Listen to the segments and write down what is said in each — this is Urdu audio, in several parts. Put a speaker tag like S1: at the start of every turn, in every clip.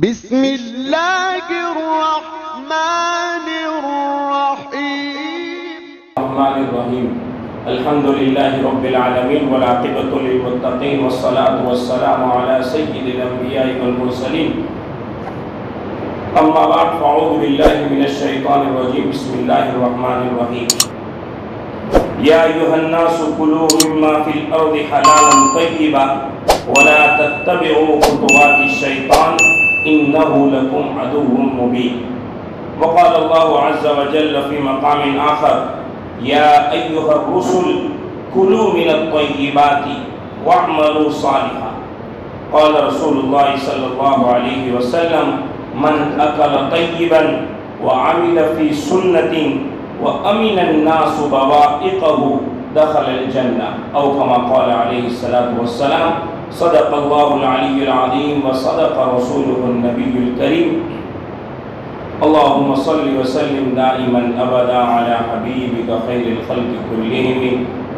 S1: بسم اللہ الرحمن الرحیم
S2: الحمدللہ رب العالمین والعاقبۃ للمتقین والصلاة والسلام علی سید الانبیاء والمرسلین اما بعد فاعوذ باللہ من الشیطان الرجیم بسم اللہ الرحمن الرحیم یا ایھا الناس کلوا مما فی الارض حلالا طیبا ولا تتبعوا خطوات الشیطان انه لکم عدو مبین وقال اللہ عز وجل فی مقام آخر یا ایھا الرسل کلوا من الطیبات واعملوا صالحا قال رسول اللہ صلی اللہ علیہ وسلم من اکل طیبا وعمل فی سنت وامن الناس بوائقه دخل الجنہ او کما قال علیہ الصلاۃ والسلام صدق اللہ العلی العظیم وصدق رسولہ النبی الکریم اللہم صل وسلم دائما ابدا علی حبیبک خیر الخلق کلہم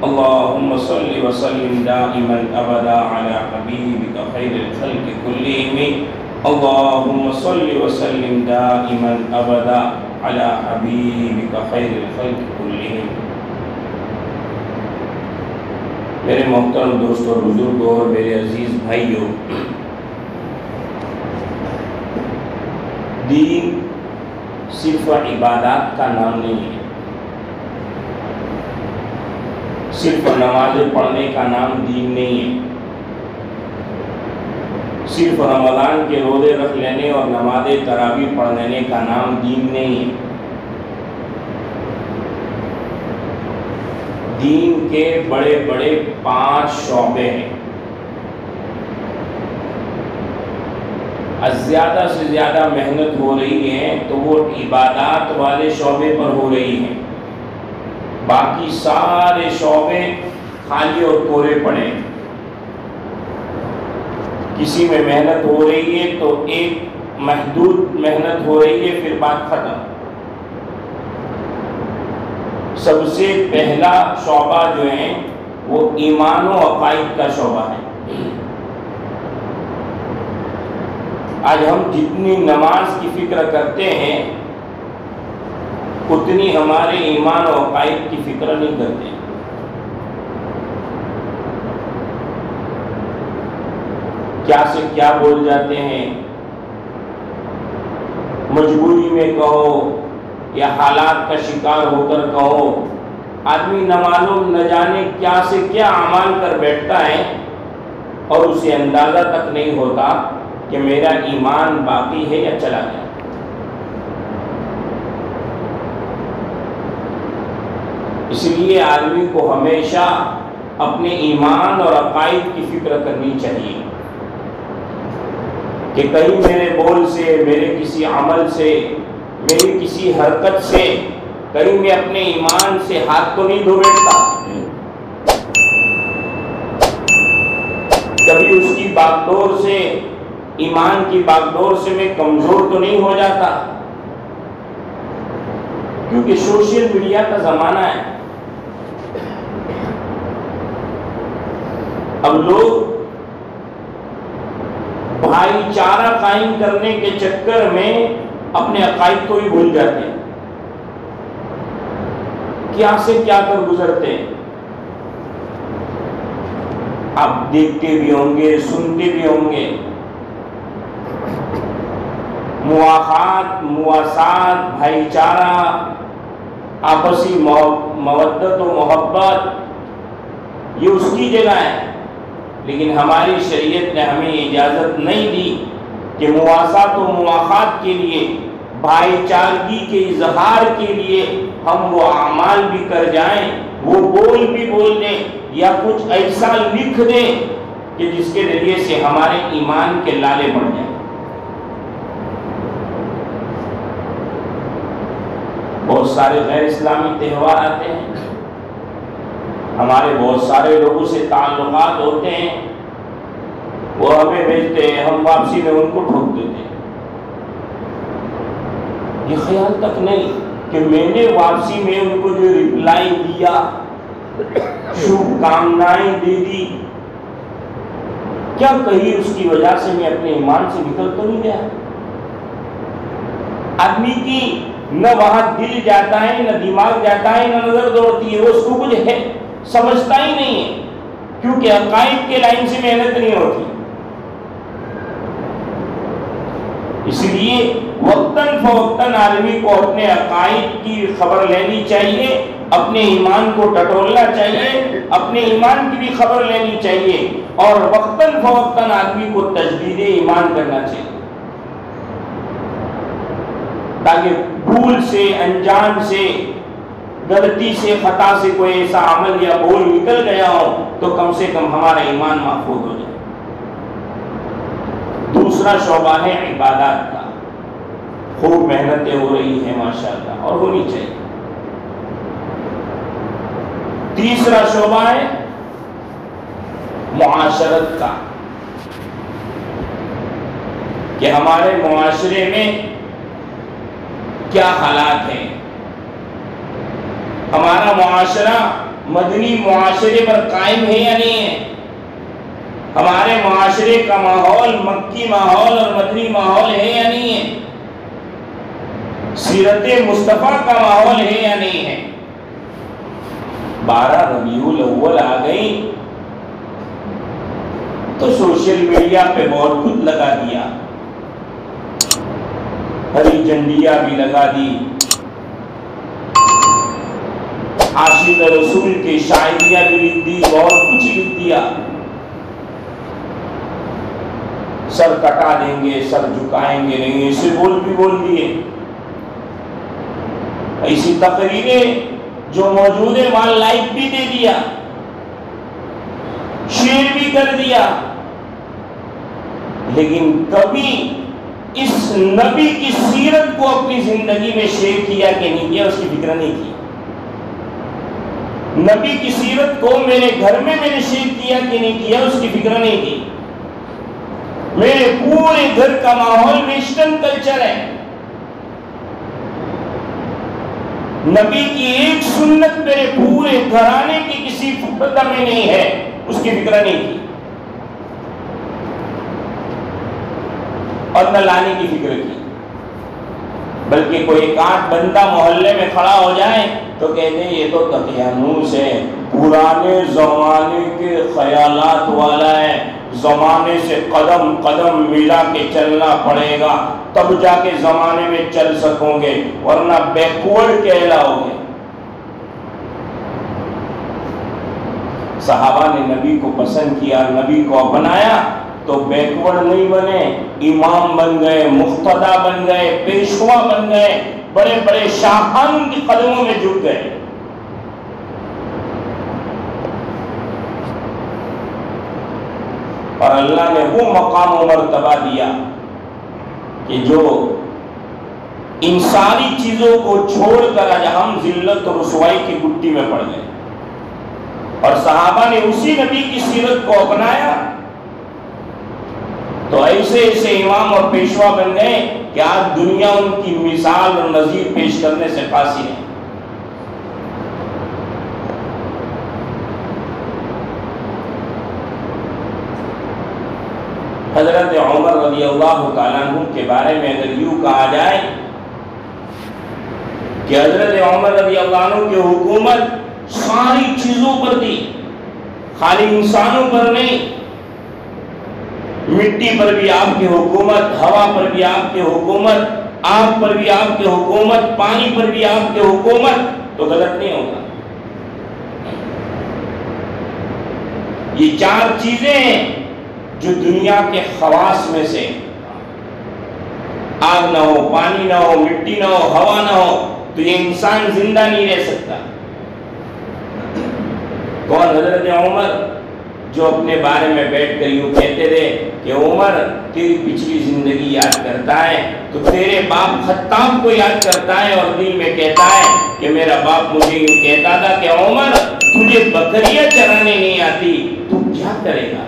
S2: اللہم صل وسلم دائما ابدا علی حبیبک خیر الخلق کلہم اللہم صل وسلم دائما ابدا علی حبیبک خیر الخلق کلہم۔ میرے محترم دوستوں اور بزرگوں اور میرے عزیز بھائیوں، دین صرف عبادات کا نام نہیں ہے، صرف نمازیں پڑھنے کا نام دین نہیں ہے، صرف رمضان کے روزے رکھ لینے اور نماز تراویح پڑھ لینے کا نام دین نہیں ہے۔ دین کے بڑے بڑے 5 شعبے ہیں، زیادہ سے زیادہ محنت ہو رہی ہے تو وہ عبادات والے شعبے پر ہو رہی ہیں، باقی سارے شعبے خالی اور کورے پڑے۔ کسی میں محنت ہو رہی ہے تو ایک محدود محنت ہو رہی ہے، پھر بات ختم۔ سب سے پہلا شعبہ جو ہے وہ ایمان و عقائد کا شعبہ ہے۔ آج ہم جتنی نماز کی فکر کرتے ہیں اتنی ہمارے ایمان و عقائد کی فکر نہیں کرتے۔ کیا سے کیا بول جاتے ہیں، مجبوری میں کہو یا حالات کا شکار ہو کر کہو، آدمی نہ معلوم نہ جانے کیا سے کیا اعمال کر بیٹھتا ہے اور اسے اندازہ تک نہیں ہوتا کہ میرا ایمان باقی ہے یا چلا گیا۔ اس لیے آدمی کو ہمیشہ اپنے ایمان اور عقائد کی فکر کرنی چاہیے کہ کہیں میرے بول سے، میرے کسی عمل سے، میری کسی حرکت سے کہیں میں اپنے ایمان سے ہاتھ تو نہیں دھو بیٹھتا، کبھی اس کی باغڈور سے، ایمان کی باغڈور سے میں کمزور تو نہیں ہو جاتا، کیونکہ سوشل میڈیا کا زمانہ ہے۔ اب لوگ بھائی چارہ قائم کرنے کے چکر میں اپنے عقائد کو ہی بھول جاتے ہیں، کیا سے کیا کر گزرتے ہیں۔ آپ دیکھتے بھی ہوں گے، سنتے بھی ہوں گے، مواخات، مواسات، بھائی چارہ، آپسی مودت و محبت، یہ اس کی جگہ ہے، لیکن ہماری شریعت نے ہمیں اجازت نہیں دی کہ مواسات و مواخات کے لیے، بھائی چارگی کے اظہار کے لیے ہم وہ اعمال بھی کر جائیں، وہ بول بھی بول دیں یا کچھ ایسا لکھ دیں کہ جس کے ذریعے سے ہمارے ایمان کے لالے بڑھ جائیں۔ بہت سارے غیر اسلامی تہوار آتے ہیں، ہمارے بہت سارے لوگوں سے تعلقات ہوتے ہیں، وہ ہمیں بھیجتے ہیں، ہم واپسی میں ان کو ٹھوک دیتے ہیں۔ یہ خیال تک نہیں کہ میں نے واپسی میں ان کو جو رپلائی دیا، شبھ کامنائیں دے دی، کیا کہیں اس کی وجہ سے میں اپنے ایمان سے نکل تو نہیں گیا؟ آدمی کی نہ وہاں دل جاتا ہے، نہ دماغ جاتا ہے، نہ نظر دوڑتی ہے، وہ اس کو کچھ ہے سمجھتا ہی نہیں ہے، کیونکہ عقائد کے لائن سے محنت نہیں ہوتی۔ اس لیے وقتاً فوقتاً آدمی کو اپنے عقائد کی خبر لینی چاہیے، اپنے ایمان کو ٹٹولنا چاہیے، اپنے ایمان کی بھی خبر لینی چاہیے، اور وقتاً فوقتاً آدمی کو تجدید ایمان کرنا چاہیے، تاکہ بھول سے، انجان سے، غلطی سے، خطا سے کوئی ایسا عمل یا بول نکل گیا ہو تو کم سے کم ہمارا ایمان محفوظ ہو جائے۔ دوسرا شعبہ ہے عبادات کا، خوب محنتیں ہو رہی ہیں ماشاءاللہ اور ہونی چاہیے۔ تیسرا شعبہ ہے معاشرت کا، کہ ہمارے معاشرے میں کیا حالات ہیں، ہمارا معاشرہ مدنی معاشرے پر قائم ہے یا نہیں ہے، ہمارے معاشرے کا ماحول مکی ماحول اور مدنی ماحول ہے یا نہیں ہے، سیرت مصطفیٰ کا ماحول ہے یا نہیں ہے۔ 12 ربیع الاول آ گئی تو سوشل میڈیا پہ بہت کچھ لگا دیا، ہری جھنڈیاں بھی لگا دی، عاشق رسول کے شاعریاں بھی لکھ دی، بہت کچھ لکھ دیا، سر کٹا دیں گے، سر جھکائیں گے نہیں، ایسے بول بھی بول دیے، ایسی تقریریں جو موجود ہے وہاں لائک بھی دے دیا، شیئر بھی کر دیا، لیکن کبھی اس نبی کی سیرت کو اپنی زندگی میں شیئر کیا کہ نہیں کیا، اس کی فکر نہیں کی۔ نبی کی سیرت کو میرے گھر میں نے شیئر کیا کہ نہیں کیا، اس کی فکر نہیں کی۔ میرے پورے گھر کا ماحول ویسٹرن کلچر ہے، نبی کی ایک سنت میرے پورے گھرانے کی کسی فردہ میں نہیں ہے، اس کی فکر نہیں کی اور نہ لانے کی فکر کی، بلکہ کوئی ایک آدھ بندہ محلے میں کھڑا ہو جائے تو کہتے ہیں یہ تو تقیانوس ہے، پرانے زمانے کے خیالات والا ہے، زمانے سے قدم قدم ملا کے چلنا پڑے گا تب جا کے زمانے میں چل سکوں گے، ورنہ بیکورڈ کہلاؤ گے۔ صحابہ نے نبی کو پسند کیا، نبی کو اپنایا تو بیکورڈ نہیں بنے، امام بن گئے، مقتدا بن گئے، پیشوا بن گئے، بڑے بڑے شاہان کی قدموں میں جھک گئے۔ اور اللہ نے وہ مقام و مرتبہ دیا کہ جو ان ساری چیزوں کو چھوڑ کر آج ہم ذلت اور رسوائی کی گٹی میں پڑ گئے، اور صحابہ نے اسی نبی کی سیرت کو اپنایا تو ایسے ایسے امام اور پیشوا بن گئے کہ آج دنیا ان کی مثال اور نظیر پیش کرنے سے قاصر ہے۔ حضرت عمر رضی اللہ تعالیٰ عنہ کے بارے میں اگر یوں کہا جائے کہ حضرت عمر رضی اللہ عنہ کی حکومت ساری چیزوں پر تھی، خالی انسانوں پر نہیں، مٹی پر بھی آپ کی حکومت، ہوا پر بھی آپ کی حکومت، آگ پر بھی آپ کی حکومت، پانی پر بھی آپ کی حکومت، تو غلط نہیں ہوگا۔ یہ 4 چیزیں ہیں جو دنیا کے خواص میں سے، آگ نہ ہو، پانی نہ ہو، مٹی نہ ہو، ہوا نہ ہو تو یہ انسان زندہ نہیں رہ سکتا۔ کون؟ حضرت عمر، جو اپنے بارے میں بیٹھ کر یوں کہتے تھے کہ عمر تیری پچھلی زندگی یاد کرتا ہے تو تیرے باپ خطاب کو یاد کرتا ہے، اور دل میں کہتا ہے کہ میرا باپ مجھے یوں کہتا تھا کہ عمر تجھے بکریاں چرانے نہیں آتی، تو کیا کرے گا؟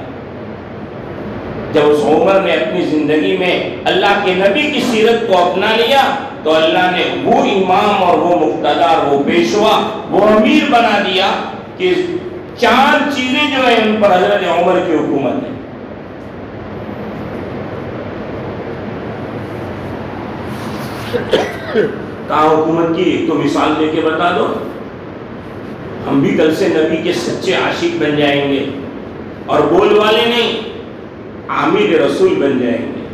S2: جب اس عمر نے اپنی زندگی میں اللہ کے نبی کی سیرت کو اپنا لیا تو اللہ نے وہ امام اور وہ مقتدا اور وہ پیشوا، وہ امیر بنا دیا کہ 4 چیزیں جو ہیں ان پر حضرت عمر کی حکومت ہے۔ کہا حکومت کی تو مثال دے کے بتا دو، ہم بھی کل سے نبی کے سچے عاشق بن جائیں گے اور بول والے نہیں، عامل رسول بن جائیں گے۔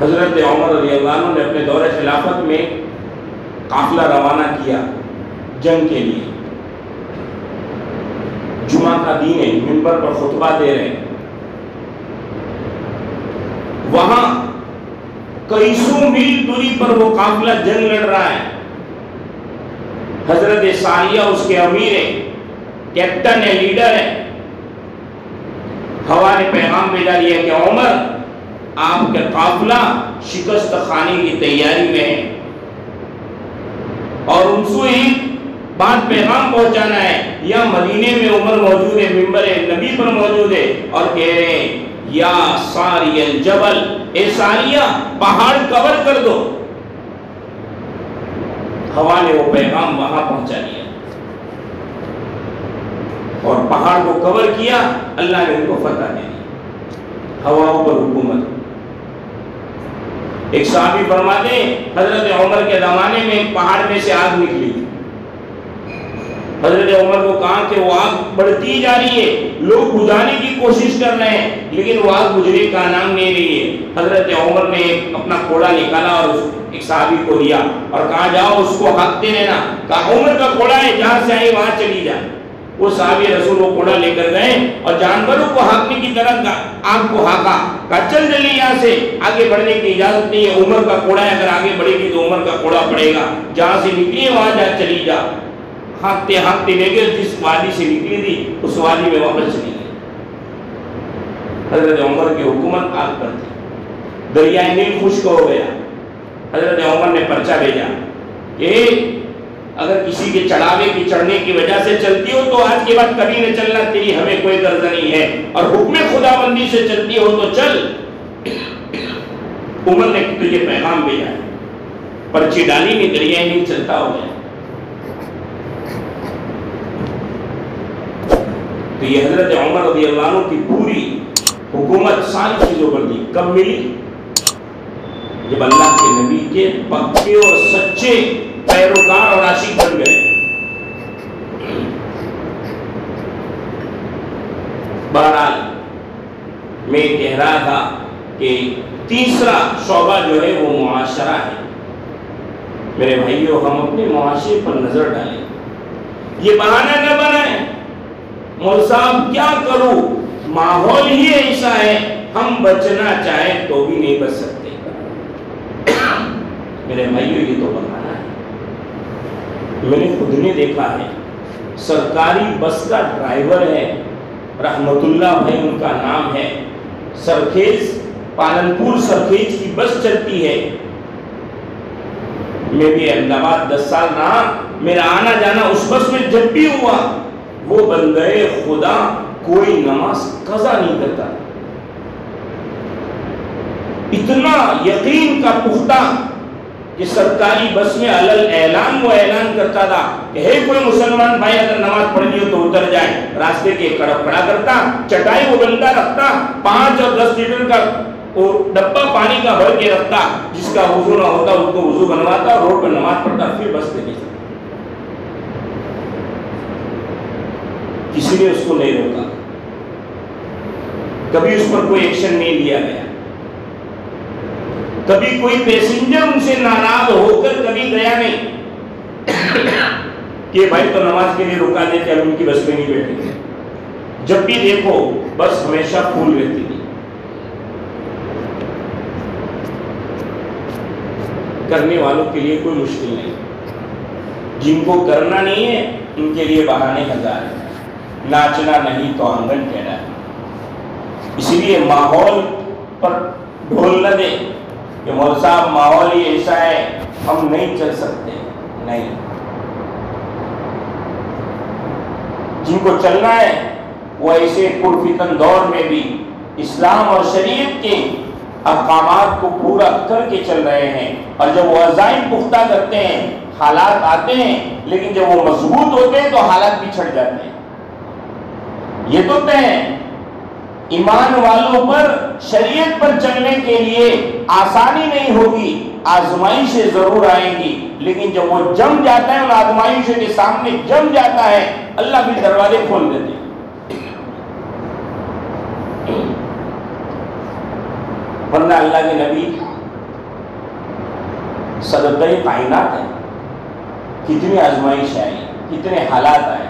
S2: حضرت عمر رضی اللہ عنہ نے اپنے دور خلافت میں قافلہ روانہ کیا جنگ کے لیے۔ جمعہ کا دن ہے، منبر پر خطبہ دے رہے ہیں، وہاں کئی سو میل دوری پر وہ قافلہ جنگ لڑ رہا ہے۔ حضرت ساریہ اس کے امیر ہے، کیپٹن ہے، لیڈر ہے۔ ہوا نے پیغام بھیجا لیا کہ عمر آپ کا قافلہ شکست کھانے کی تیاری میں ہے، اور ان سے ایک بات پیغام پہنچانا ہے۔ یا مدینے میں عمر موجود ہے، منبر نبی پر موجود ہے، اور کہہ رہے ہیں یا ساری الجبل، اے ساریہ پہاڑ کور کر دو۔ ہوا نے وہ پیغام وہاں پہنچا دیا اور پہاڑ کو کور کیا، اللہ نے ان کو فتح دے دی، ہواؤں پر حکومت۔ ایک صحابی فرماتے ہیں حضرت عمر کے زمانے میں ایک پہاڑ میں سے آگ نکلی، حضرت عمر کو کہا کہ وہ آگ بڑھتی جا رہی ہے، لوگ بجھانے کی کوشش کر رہے ہیں لیکن وہ آگ بجھنے کا نام نہیں رہی ہے۔ حضرت عمر نے اپنا کوڑا نکالا اور ایک صحابی کو دیا اور کہا جاؤ اس کو ہانکتے رہنا، کہا عمر کا کوڑا ہے، جہاں سے آئی وہاں چلی جا۔ وہ صحابی رسول وہ کوڑا لے کر گئے اور جانوروں کو ہانکنے کی طرح آگ کو ہانکا، کہا چل جلدی یہاں سے، آگے بڑھنے کی اجازت نہیں ہے، عمر کا کوڑا ہے، اگر آگے بڑھے گی تو عمر کا کوڑا پڑے گا، جہاں سے نکلی ہے وہاں جا چلی جا۔ ہانکتے ہانکتے لے گئے، جس وادی سے نکلی تھی اس وادی میں واپس چلی گئی۔ حضرت عمر کی حکومت آگ پر تھی، دریائے نیل خشک ہو گیا۔ حضرت عمر نے پرچہ بھیجا کہ اگر کسی کے چڑھاوے کی چڑھنے کی وجہ سے چلتی ہو تو آج کے بعد کبھی نہ چلنا، تیری ہمیں کوئی غرض نہیں ہے، اور حکم خدا بندی سے چلتی ہو تو چل۔ عمر نے تجھے پیغام بھیجا، پرچی ڈالی نہیں، دریائے نیل چلتا ہو گیا۔ تو یہ حضرت عمر رضی اللہ عنہ کی پوری حکومت ساری چیزوں پر دی، کب ملی؟ جب اللہ کے نبی کے پکے اور سچے پیروکار اور عاشق بن گئے۔ بہرحال میں کہہ رہا تھا کہ تیسرا شعبہ جو ہے وہ معاشرہ ہے۔ میرے بھائیوں، ہم اپنے معاشرے پر نظر ڈالیں، یہ بہانہ نہ بنائیں مول صاحب کیا کروں، ماحول ہی ایسا ہے، ہم بچنا چاہیں تو بھی نہیں بچ سکتے۔ میرے بھائیوں، یہ تو بہانہ ہے۔ میں نے خود نے دیکھا ہے، سرکاری بس کا ڈرائیور ہے، رحمت اللہ بھائی ان کا نام ہے، سرخیز پالنپور سرخیز کی بس چلتی ہے۔ میں بھی احمد آباد 10 سال رہا، میرا آنا جانا اس بس میں جب بھی ہوا، وہ بندے خدا کوئی نماز قضا نہیں کرتا، اتنا یقین کا پختہ کہ سرکاری بس میں علل اعلان وہ اعلان کرتا تھا کہ ہے کوئی مسلمان بھائی اگر نماز پڑھنی ہو تو اتر جائے، راستے کے کڑپ کھڑا کرتا، چٹائی وہ بندہ رکھتا، 5 اور 10 لیٹر کا وہ ڈبہ پانی کا بھر کے رکھتا، جس کا وضو نہ ہوتا اس کو وضو بنواتا، روڈ پر نماز پڑھتا، پھر بس پہ نکلتا۔ کسی نے اس کو نہیں روکا، کبھی اس پر کوئی ایکشن نہیں لیا گیا، کبھی کوئی پیسنجر ان سے ناراض ہو کر کبھی گیا نہیں کہ بھائی تو نماز کے لیے روکا دیتے، ہم ان کی بس میں نہیں بیٹھیں گے۔ جب بھی دیکھو بس ہمیشہ پھول رہتی تھی۔ کرنے والوں کے لیے کوئی مشکل نہیں، جن کو کرنا نہیں ہے ان کے لیے بہانے ہزار ہیں۔ ناچنا نہیں تو آنگن ٹیڑھا ہے، اسی لیے ماحول پر ڈھول نہ دے کہ مول صاحب ماحول ہی ایسا ہے ہم نہیں چل سکتے، نہیں، جن کو چلنا ہے وہ ایسے پرفتن دور میں بھی اسلام اور شریعت کے احکامات کو پورا کر کے چل رہے ہیں، اور جب وہ عزائم پختہ کرتے ہیں حالات آتے ہیں، لیکن جب وہ مضبوط ہوتے ہیں تو حالات بھی چھڑ جاتے ہیں۔ یہ تو طے ہے ایمان والوں پر شریعت پر چلنے کے لیے آسانی نہیں ہوگی، آزمائشیں ضرور آئیں گی، لیکن جب وہ جم جاتا ہے ان آزمائشوں کے سامنے جم جاتا ہے، اللہ بھی دروازے کھول دیتے ہیں۔ ورنہ اللہ کے نبی صدقہ کائنات ہے، کتنی آزمائش آئی، کتنے حالات آئے،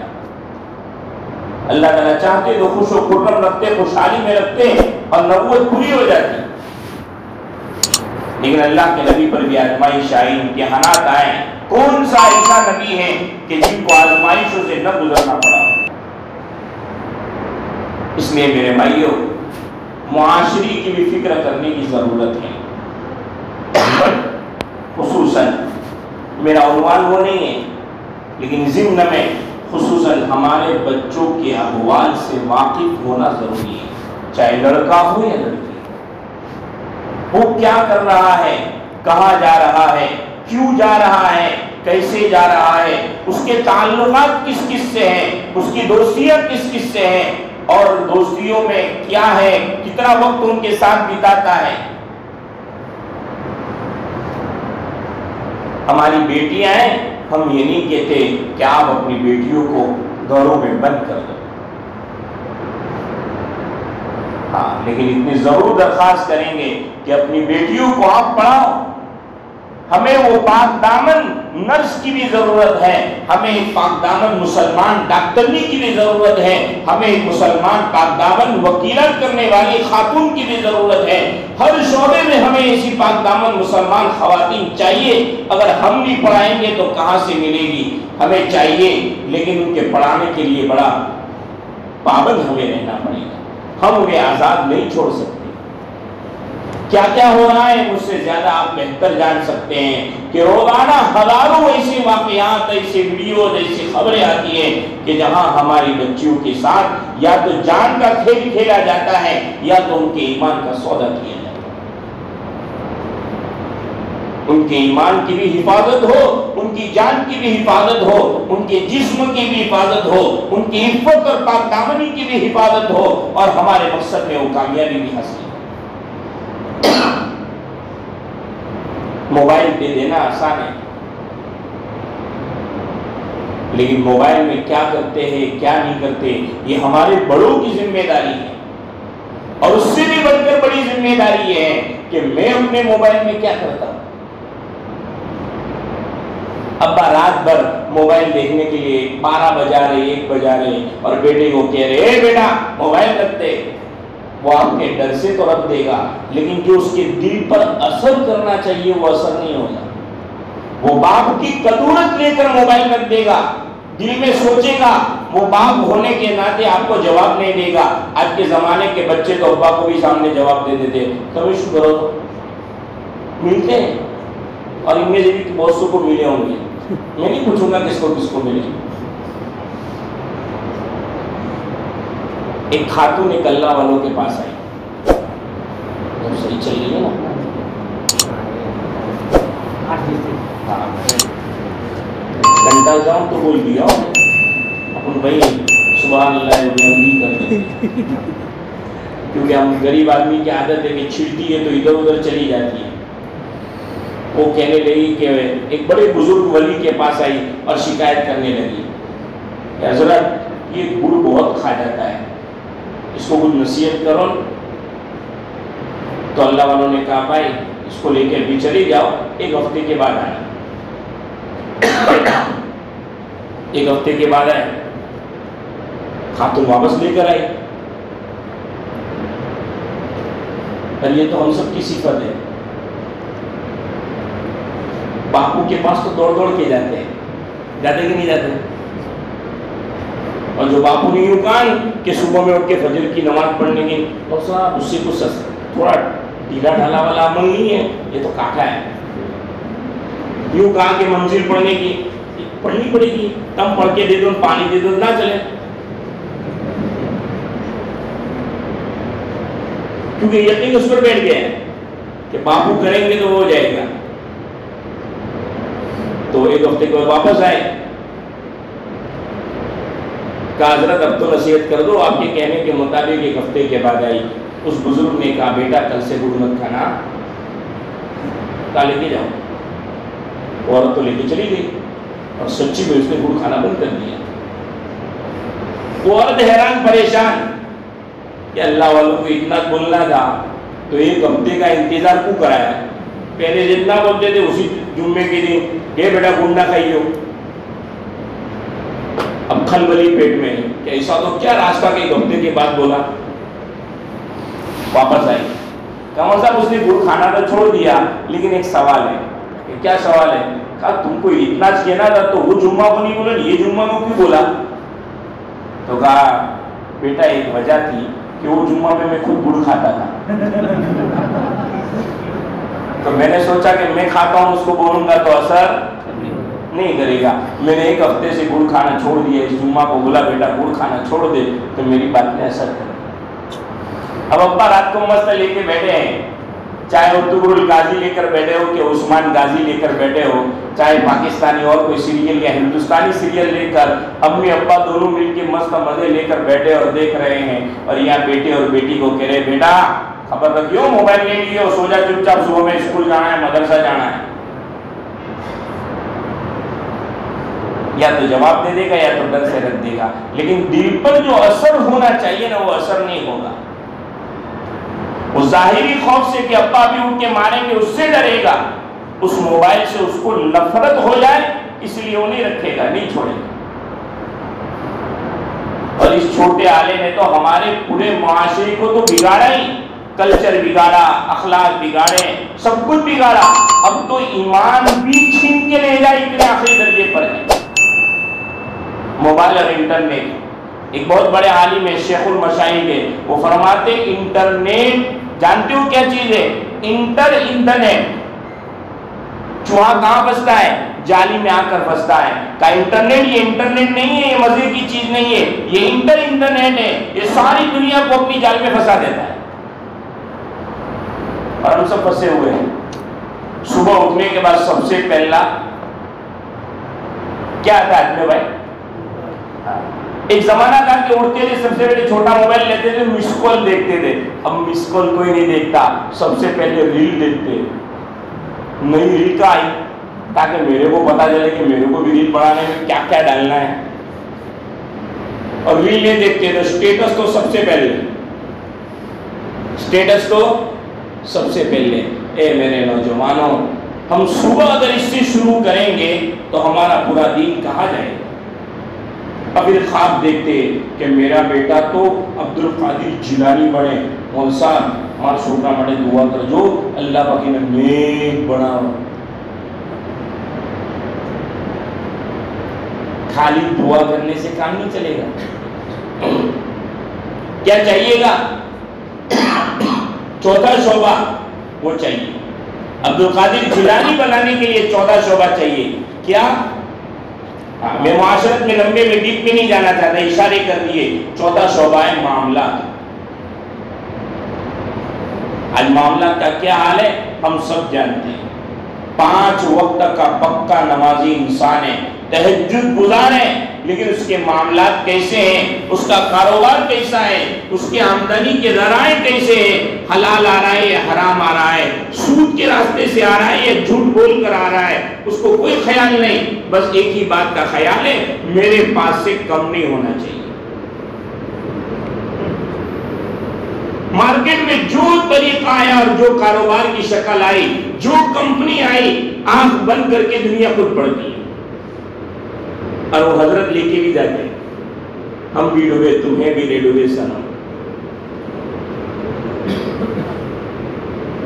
S2: اللہ تعالیٰ چاہتے تو خوش و خرم رکھتے، خوشحالی میں رکھتے اور نبوت پوری ہو جاتی، لیکن اللہ کے نبی پر بھی آزمائش آئی، امتحانات آئے۔ کون سا ایسا نبی ہے کہ جن کو آزمائشوں سے نہ گزرنا پڑا؟ اس لیے میرے بھائیوں، معاشرے کی بھی فکر کرنے کی ضرورت ہے۔ خصوصاً میرا عنوان وہ نہیں ہے، لیکن ضمن میں خصوصاً ہمارے بچوں کے احوال سے واقف ہونا ضروری ہے، چاہے لڑکا ہو یا لڑکی۔ وہ کیا کر رہا ہے، کہاں جا رہا ہے، کیوں جا رہا ہے، کیسے جا رہا ہے، اس کے تعلقات کس کس سے ہیں، اس کی دوستیاں کس کس سے ہیں، اور دوستیوں میں کیا ہے، کتنا وقت ان کے ساتھ بتاتا ہے۔ ہماری بیٹیاں ہیں، ہم یہ نہیں کہتے کہ آپ اپنی بیٹیوں کو گھروں میں بند کر دو، ہاں، لیکن اتنی ضرور درخواست کریں گے کہ اپنی بیٹیوں کو آپ پڑھاؤ۔ ہمیں وہ پاک دامن نرس کی بھی ضرورت ہے، ہمیں ایک پاک دامن مسلمان ڈاکٹرنی کی بھی ضرورت ہے، ہمیں ایک مسلمان پاک دامن وکیلت کرنے والی خاتون کی بھی ضرورت ہے۔ ہر شعبے میں ہمیں ایسی پاک دامن مسلمان خواتین چاہیے۔ اگر ہم بھی پڑھائیں گے تو کہاں سے ملے گی؟ ہمیں چاہیے، لیکن ان کے پڑھانے کے لیے بڑا پابند ہمیں رہنا پڑے گا، ہم انہیں آزاد نہیں چھوڑ سکتے۔ کیا کیا ہو رہا ہے مجھ سے زیادہ آپ بہتر جان سکتے ہیں کہ روزانہ ہزاروں ایسے واقعات، ایسے ویڈیوز، ایسی خبریں آتی ہیں کہ جہاں ہماری بچیوں کے ساتھ یا تو جان کا کھیل کھیلا جاتا ہے یا تو ان کے ایمان کا سودا کیا جاتا ہے۔ ان کے ایمان کی بھی حفاظت ہو، ان کی جان کی بھی حفاظت ہو، ان کے جسم کی بھی حفاظت ہو، ان کی عفت اور پاک دامنی کی بھی حفاظت ہو، اور ہمارے مقصد میں وہ کامیابی بھی حاصل ہو۔ موبائل دے دینا آسان ہے، لیکن موبائل میں کیا کرتے ہیں، کیا نہیں کرتے، یہ ہمارے بڑوں کی ذمہ داری ہے، اور اس سے بھی بڑھ کر بڑی ذمہ داری ہے کہ میں اپنے موبائل میں کیا کرتا ہوں۔ ابا رات بھر موبائل دیکھنے کے لیے 12 بجا رہے، 1 بجا رہے، اور بیٹے کو کہہ رہے اے بیٹا موبائل رکھ دے۔ وہ آپ کے ڈر سے تو رکھ دے گا، لیکن جو اس کے دل پر اثر کرنا چاہیے وہ اثر نہیں ہوگا۔ وہ باپ کی کدورت لے کر موبائل رکھ دے گا، دل میں سوچے گا، وہ باپ ہونے کے ناطے آپ کو جواب نہیں دے گا۔ آج کے زمانے کے بچے تو ابا کو بھی سامنے جواب دے دیتے، کبھی شکر ہو ملتے ہیں، اور ان میں سے بھی بہت سو کو ملے ہوں گے، میں نہیں پوچھوں گا کس کو ملے۔ ایک خاتون ایک اللہ والوں کے پاس آئی، صحیح چل رہی ہے نا، گھنٹہ جاؤں تو بول دیا اپن بھائی سبحان اللہ بھی کر دیتے، کیونکہ ہم غریب آدمی کی عادت ہے کہ چھڑتی ہے تو ادھر ادھر چلی جاتی ہے۔ وہ کہنے لگی کہ ایک بڑے بزرگ ولی کے پاس آئی اور شکایت کرنے لگی کہ حضرت یہ گڑ بہت کھا جاتا ہے، اس کو کچھ نصیحت کرو۔ تو اللہ والوں نے کہا بھائی اس کو لے کے ابھی چلی جاؤ، 1 ہفتے کے بعد آنا۔ 1 ہفتے کے بعد آئے، خاتون واپس لے کر آئی، پر یہ تو ہم سب کی صفت ہے، باپو کے پاس تو دوڑ کے جاتے ہیں، جاتے کہ نہیں جاتے؟ اور جو باپو نے یوں کہا کہ صبح میں اٹھ کے فجر کی نماز پڑھنے کی، اور صاحب اس سے کچھ تھوڑا ڈھیلا ڈھالا والا عمل نہیں ہے، یہ تو کاٹا ہے۔ یوں کہا کہ منزل پڑھنے کی پڑھنی پڑے گی، تم پڑھ کے دے دو، پانی دے دو، نہ چلے، کیونکہ یقین اس پر بیٹھ گیا ہے کہ باپو کریں گے تو وہ ہو جائے گا۔ تو 1 ہفتے کے بعد واپس آئے، کہا حضرت اب تو نصیحت کر دو، آپ کے کہنے کے مطابق ایک ہفتے کے بعد آئی. اس بزرگ نے کہا بیٹا کل سے گڑ مت کھانا. کہا لے کے جاؤ. عورت تو لے کے چلی گئی اور سچی میں اس نے گڑ کھانا بند کر دیا. وہ عورت حیران پریشان کہ اللہ والوں کو اتنا بولنا تھا تو ایک ہفتے کا انتظار کیوں کرایا؟ پہلے جتنا بولتے تھے اسی جمعے کے دن کہ بیٹا گڑ نہ کھائیو. اب کھلبلی پیٹ میں کہ ایسا تو کیا راستہ کہ ایک ہفتے کے بعد بولا. واپس آئی. کہا صاحب اس نے گڑ کھانا تو چھوڑ دیا لیکن ایک سوال ہے. کہ کیا سوال ہے؟ کہا تم کو اتنا کہنا تھا تو وہ جمعہ کو نہیں بولا، یہ جمعہ کو کیوں بولا؟ تو کہا بیٹا ایک وجہ تھی کہ وہ جمعہ میں خود گڑ کھاتا تھا تو میں نے سوچا کہ میں کھاتا ہوں اس کو بولوں گا تو اثر نہیں کرے گا. میں نے ایک ہفتے سے گڑ کھانا چھوڑ دیا. اس جمعہ کو بولا بیٹا گڑ کھانا چھوڑ دے تو میری بات میں اثر کرے. اب ابا رات کو مست لے کے بیٹھے ہیں، چاہے ارطغرل الغازی لے کر بیٹھے ہو کہ عثمان غازی لے کر بیٹھے ہو، چاہے پاکستانی اور کوئی سیریل یا ہندوستانی سیریل لے کر امی ابا دونوں مل کے مست مزے لے کر بیٹھے اور دیکھ رہے ہیں. اور یہاں بیٹے اور بیٹی کو کہہ رہے بیٹا خبر رکھیو موبائل لے لیو، سو جا چپ چاپ، صبح میں اسکول جانا ہے مدرسہ جانا ہے. یا تو جواب دے دے گا یا تو ڈر سے رکھ دے گا، لیکن دل پر جو اثر ہونا چاہیے نا وہ اثر نہیں ہوگا. وہ ظاہری خوف سے کہ ابا بھی اٹھ کے ماریں گے اس سے ڈرے گا. اس موبائل سے اس کو نفرت ہو جائے اس لیے وہ نہیں رکھے گا، نہیں چھوڑے گا. اور اس چھوٹے آلے نے تو ہمارے پورے معاشرے کو تو بگاڑا ہی. کلچر بگاڑا، اخلاق بگاڑے، سب کچھ بگاڑا. اب تو ایمان بھی چھین کے لے جائے اتنے آخری درجے پر ہے. موبائل اور انٹرنیٹ. ایک بہت بڑے عالم ہے شیخ المشائخ ہے، وہ فرماتے انٹرنیٹ جانتے ہو کیا چیز ہے؟ انٹرنیٹ. چوہا کہاں پھنستا ہے؟ جالی میں آ کر پھنستا ہے. کہا انٹرنیٹ یہ انٹرنیٹ نہیں ہے، یہ مزے کی چیز نہیں ہے، یہ انٹرنیٹ ہے. یہ ساری دنیا کو اپنی جال میں پھنسا دیتا ہے اور ہم سب پھنسے ہوئے ہیں. صبح اٹھنے کے بعد سب سے پہلا کیا آتا ہے اپنے بھائی؟ ایک زمانہ تھا کہ اٹھتے تھے سب سے پہلے چھوٹا موبائل لیتے تھے، مس کال دیکھتے تھے. اب مس کال کوئی نہیں دیکھتا، سب سے پہلے ریل دیکھتے. نئی ریل کا آئی تاکہ میرے کو پتا چلے کہ میرے کو بھی ریل بنانے میں کیا کیا ڈالنا ہے. اور ریل نہیں دیکھتے تو اسٹیٹس تو سب سے پہلے، اسٹیٹس تو سب سے پہلے. اے میرے نوجوانوں، ہم صبح اگر اس سے شروع کریں گے تو ہمارا پورا دین کہاں جائے گا. اب پھر خواب دیکھتے کہ میرا بیٹا تو عبد القادر جیلانی بڑے، مول صاحب ہمارا چھوٹا بڑے دعا کر جو اللہ پاک نے نیک بنا. خالی دعا کرنے سے کام نہیں چلے گا. کیا چاہیے گا؟ چوتھا شعبہ وہ چاہیے. عبد القادر جیلانی بنانے کے لیے چوتھا شعبہ چاہیے. کیا؟ میں معاشرت میں لمبے میں ڈیپ میں نہیں جانا چاہتا، اشارے کر دیے. چوتھا شعبہ ہے معاملات. آج معاملات کا کیا حال ہے ہم سب جانتے ہیں. 5 وقت کا پکا نمازی انسان ہے، تہجد گزار ہے، لیکن اس کے معاملات کیسے ہیں، اس کا کاروبار کیسا ہے، اس کے آمدنی کے ذرائع کیسے ہیں، حلال آ رہا ہے یا حرام آ رہا ہے، سود کے راستے سے آ رہا ہے یا جھوٹ بول کر آ رہا ہے، اس کو کوئی خیال نہیں. بس ایک ہی بات کا خیال ہے میرے پاس سے کم نہیں ہونا چاہیے. مارکیٹ میں جو طریقہ آیا اور جو کاروبار کی شکل آئی، جو کمپنی آئی، آنکھ بند کر کے دنیا خود بڑھتی ہے. اور وہ حضرت لے کے بھی جاتے ہیں، ہم بھی ڈوبے تمہیں بھی لے ڈوبے سنم.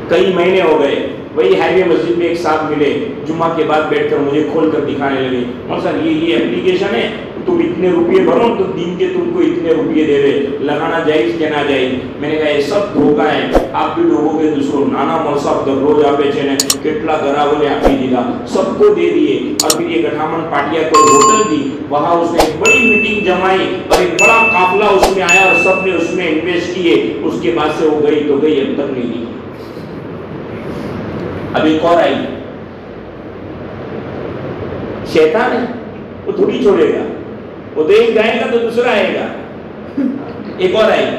S2: کئی مہینے ہو گئے، وہی ہائی وے مسجد میں ایک صاحب ملے، جمعہ کے بعد بیٹھ کر مجھے کھول کر دکھانے لگے. سر یہ اپلیکیشن ہے، تم اتنے روپئے بھرو تو دین کے تم کو اتنے روپئے دے دے، لگانا جائز کہ نہ جائز. میں نے کہا یہ سب دھوکہ ہے، آپ بھی ڈوبو گے دوسروں. نانا مول صاحب دروز آپے چھنے کتلا گراولے آپ ہی دیگا، سب کو دے دیے. اور پھر یہ گٹھامن پاٹیا کو ہوٹل دی، وہاں اس نے ایک بڑی میٹنگ جمائی اور ایک بڑا قافلہ اس میں آیا اور سب نے اس میں انویسٹ کیے. اس کے بعد سے وہ گئی تو گئی، اب تک نہیں دی. اب ایک اور آئی، شیطان ہے وہ تھوڑی چھوڑے گا. وہ تو ایک جائے گا تو دوسرا آئے گا، ایک اور آئے گا،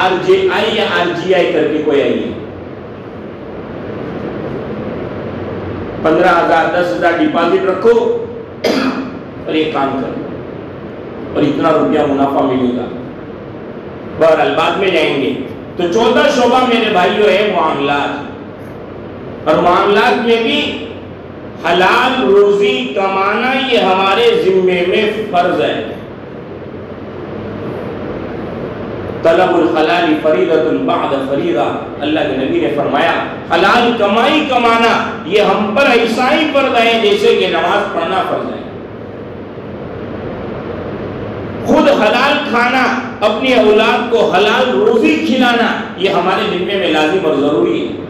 S2: RJI یا RGI کر کے کوئی آئیے، 15,000 10,000 ڈپازٹ رکھو اور یہ کام کرو اور اتنا روپیہ منافع ملے گا۔ بہرحال بعد میں جائیں گے۔ تو 14 شعبہ میرے بھائیوں ہے معاملات، اور معاملات میں بھی حلال روزی کمانا یہ ہمارے ذمے میں فرض ہے۔ طلب الحلال فریضۃ بعد فریضہ، اللہ کے نبی نے فرمایا حلال کمائی کمانا یہ ہم پر ایسا ہی فرض ہے جیسے کہ نماز پڑھنا فرض ہے۔ خود حلال کھانا، اپنی اولاد کو حلال روزی کھلانا یہ ہمارے ذمے میں لازم اور ضروری ہے۔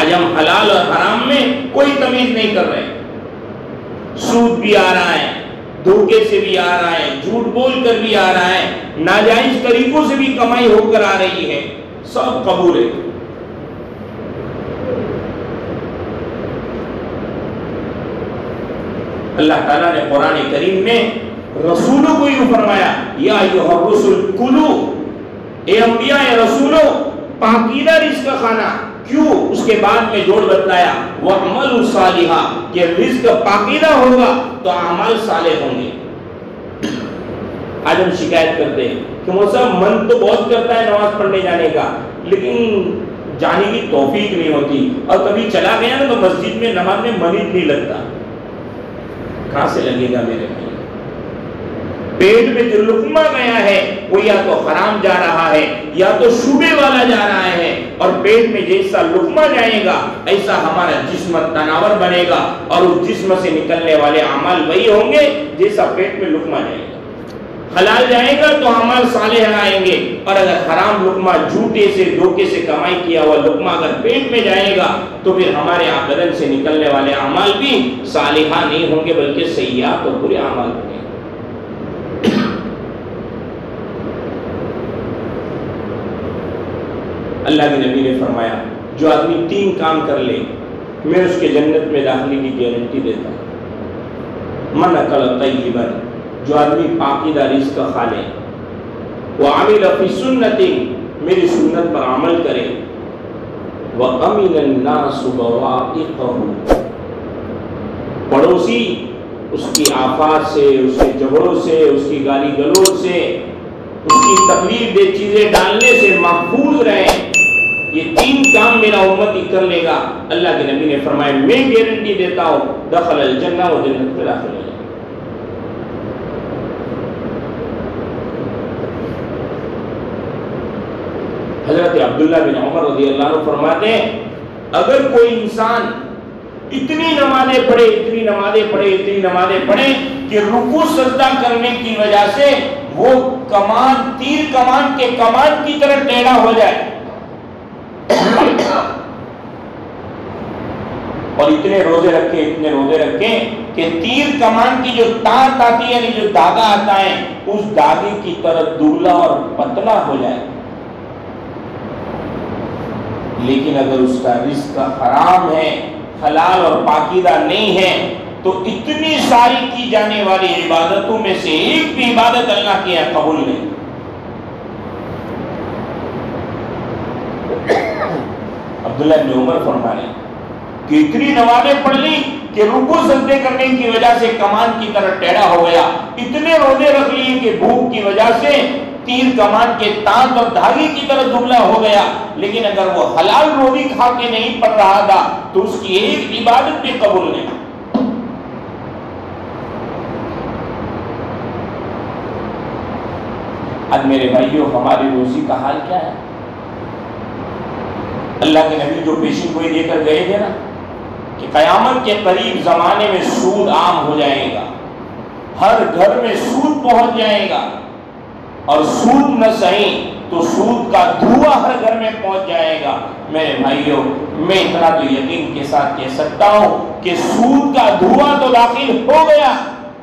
S2: آج ہم حلال اور حرام میں کوئی تمیز نہیں کر رہے، سود بھی آ رہا ہے، دھوکے سے بھی آ رہا ہے، جھوٹ بول کر بھی آ رہا ہے، ناجائز طریقوں سے بھی کمائی ہو کر آ رہی ہے، سب قبول ہے۔ اللہ تعالیٰ نے قرآن کریم میں رسولوں کو یوں فرمایا، یا ایھا الرسل کلو، اے انبیاء اے رسولوں پاکیزہ رزق کھانا۔ کیوں؟ اس کے بعد میں جوڑ بتلایا وَعْمَلُوا صَالِحًا، کہ رزق پاکیزہ ہوگا تو اعمال صالح ہوں گے۔ آج ہم شکایت کرتے ہیں کہ موسیٰ من تو بہت کرتا ہے نماز پڑھنے جانے کا، لیکن جانے کی توفیق نہیں ہوتی، اور کبھی چلا گیا نا تو مسجد میں نماز میں من ہی نہیں لگتا۔ کہاں سے لگے گا میرے بھائی؟ پیٹ میں جو لقمہ گیا ہے وہ یا تو حرام جا رہا ہے یا تو شبے والا جا رہا ہے، اور پیٹ میں جیسا لقمہ جائے گا ایسا ہمارا جسم تناور بنے گا، اور اس جسم سے نکلنے والے اعمال وہی ہوں گے جیسا پیٹ میں لقمہ جائے گا۔ حلال جائے گا تو اعمال صالح آئیں گے، اور اگر حرام لقمہ، جھوٹے سے دھوکے سے کمائی کیا ہوا لقمہ اگر پیٹ میں جائے گا تو پھر ہمارے بدن سے نکلنے والے اعمال بھی صالحہ نہیں ہوں گے بلکہ سیئات اور برے اعمال ہوں گے۔ اللہ کے نبی نے فرمایا جو آدمی 3 کام کر لے میں اس کے جنت میں داخلے کی گارنٹی دیتا ہوں۔ من اکل طیبا، جو آدمی پاکیزہ رزق کھا لے، وعمل فی سنتی، میری سنت پر عمل کرے، وامن الناس بوائقہ، پڑوسی اس کی آفات سے، اس کے جھگڑوں سے، اس کی گالی گلوچ سے، اس کی تکلیف دہ چیزیں ڈالنے سے محفوظ رہے۔ یہ 3 کام میرا امت ہی کر لے گا، اللہ کے نبی نے فرمایا میں گارنٹی دیتا ہوں دخل الجنہ، وہ جنت میں داخل ہو جائے۔ حضرت عبداللہ بن عمر رضی اللہ عنہ فرماتے ہیں اگر کوئی انسان اتنی نمازیں پڑھے، اتنی نمازیں پڑھے، اتنی نمازیں پڑھے کہ رکوع سجدہ کرنے کی وجہ سے وہ کمان، تیر کمان کے کمان کی طرح ٹیڑھا ہو جائے، اور اتنے روزے رکھے، اتنے روزے رکھے کہ تیر کمان کی جو تانت آتی ہے، یعنی جو دھاگا آتا ہے، اس دھاگے کی طرح دبلا اور پتلا ہو جائے، لیکن اگر اس کا رزق حرام ہے، حلال اور پاکیزہ نہیں ہے، تو اتنی ساری کی جانے والی عبادتوں میں سے ایک بھی عبادت اللہ کی قبول نہیں۔ عبداللہ بن عمر فرما رہے ہیں کہ اتنی نمازیں پڑھ لی کہ رکوع سجدے کرنے کی وجہ سے کمان کی طرح ٹیڑھا ہو گیا، اتنے روزے رکھ لیے کہ بھوک کی وجہ سے تیر کمان کے تانت اور دھاگے کی طرح دبلا ہو گیا، لیکن اگر وہ حلال روزی کھا کے نہیں پڑھ رہا تھا تو اس کی ایک عبادت بھی قبول نہیں۔ اب میرے بھائیوں ہماری روزی کا حال کیا ہے؟ اللہ کے نبی جو پیشین گوئی دے کر گئے تھے نا کہ قیامت کے قریب زمانے میں سود عام ہو جائے گا، ہر گھر میں سود پہنچ جائے گا، اور سود نہ صحیح تو سود کا دھواں ہر گھر میں پہنچ جائے گا۔ میرے بھائیوں میں اتنا تو یقین کے ساتھ کہہ سکتا ہوں کہ سود کا دھواں تو داخل ہو گیا،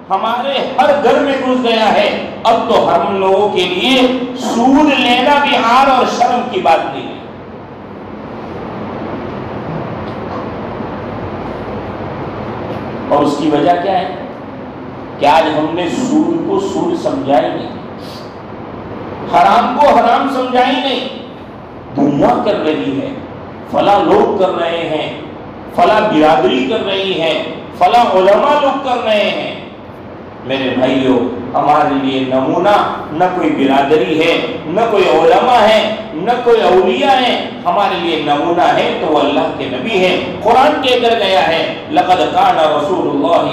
S2: ہمارے ہر گھر میں گھس گیا ہے، اب تو ہم لوگوں کے لیے سود لینا بھی عار اور شرم کی بات نہیں ہے۔ اور اس کی وجہ کیا ہے کہ آج ہم نے سود کو سود سمجھا ہی نہیں، حرام کو حرام سمجھا ہی نہیں. دنیا کر رہی ہے، فلاں لوگ کر رہے ہیں، فلاں برادری کر رہی ہے، فلاں علماء لوگ کر رہے ہیں. میرے بھائیوں، ہمارے لیے نمونہ نہ کوئی برادری ہے، نہ کوئی علماء ہے، نہ کوئی اولیاء ہیں. ہمارے لیے نمونہ ہے تو وہ اللہ کے نبی ہیں. قرآن کہہ کر گیا ہے لقد کان رسول اللہ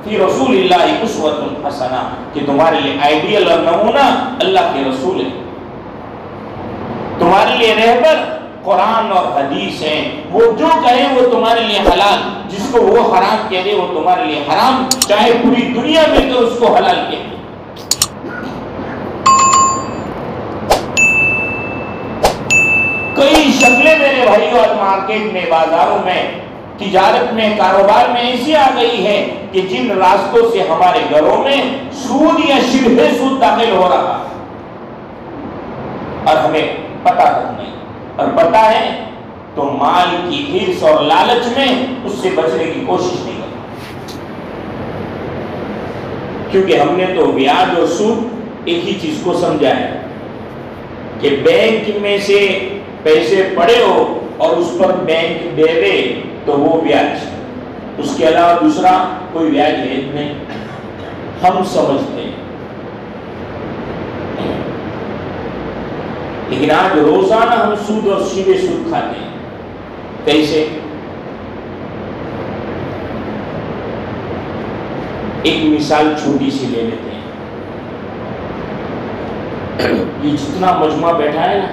S2: فی رسول اللہ اسوۃ حسنہ، کہ تمہارے لیے آئیڈیل اور نمونہ اللہ کے رسول ہے. تمہارے لیے رہبر قرآن اور حدیث ہیں. وہ جو کہے وہ تمہارے لیے حلال، جس کو وہ حرام کہہ دے وہ تمہارے لیے حرام، چاہے پوری دنیا میں تو اس کو حلال کہہ دے. کئی شکلیں میرے بھائیوں آج مارکیٹ میں، بازاروں میں، تجارت میں، کاروبار میں ایسی آ گئی ہے کہ جن راستوں سے ہمارے گھروں میں سود یا شبہ سود داخل ہو رہا اور ہمیں پتہ تک نہیں. اور پتہ ہے تو مال کی حرص اور لالچ میں اس سے بچنے کی کوشش نہیں کرتے، کیونکہ ہم نے تو بیاج اور سود ایک ہی چیز کو سمجھا ہے کہ بینک میں سے پیسے پڑے ہو اور اس پر بینک دے دے تو وہ بیاج، اس کے علاوہ دوسرا کوئی بیاج ہے نہیں. ہم سمجھتے ہیں، لیکن آج روزانہ ہم سود اور شبہ سود کھاتے ہیں. کیسے؟ ایک مثال چھوٹی سی لے لیتے ہیں. یہ جتنا مجمع بیٹھا ہے نا،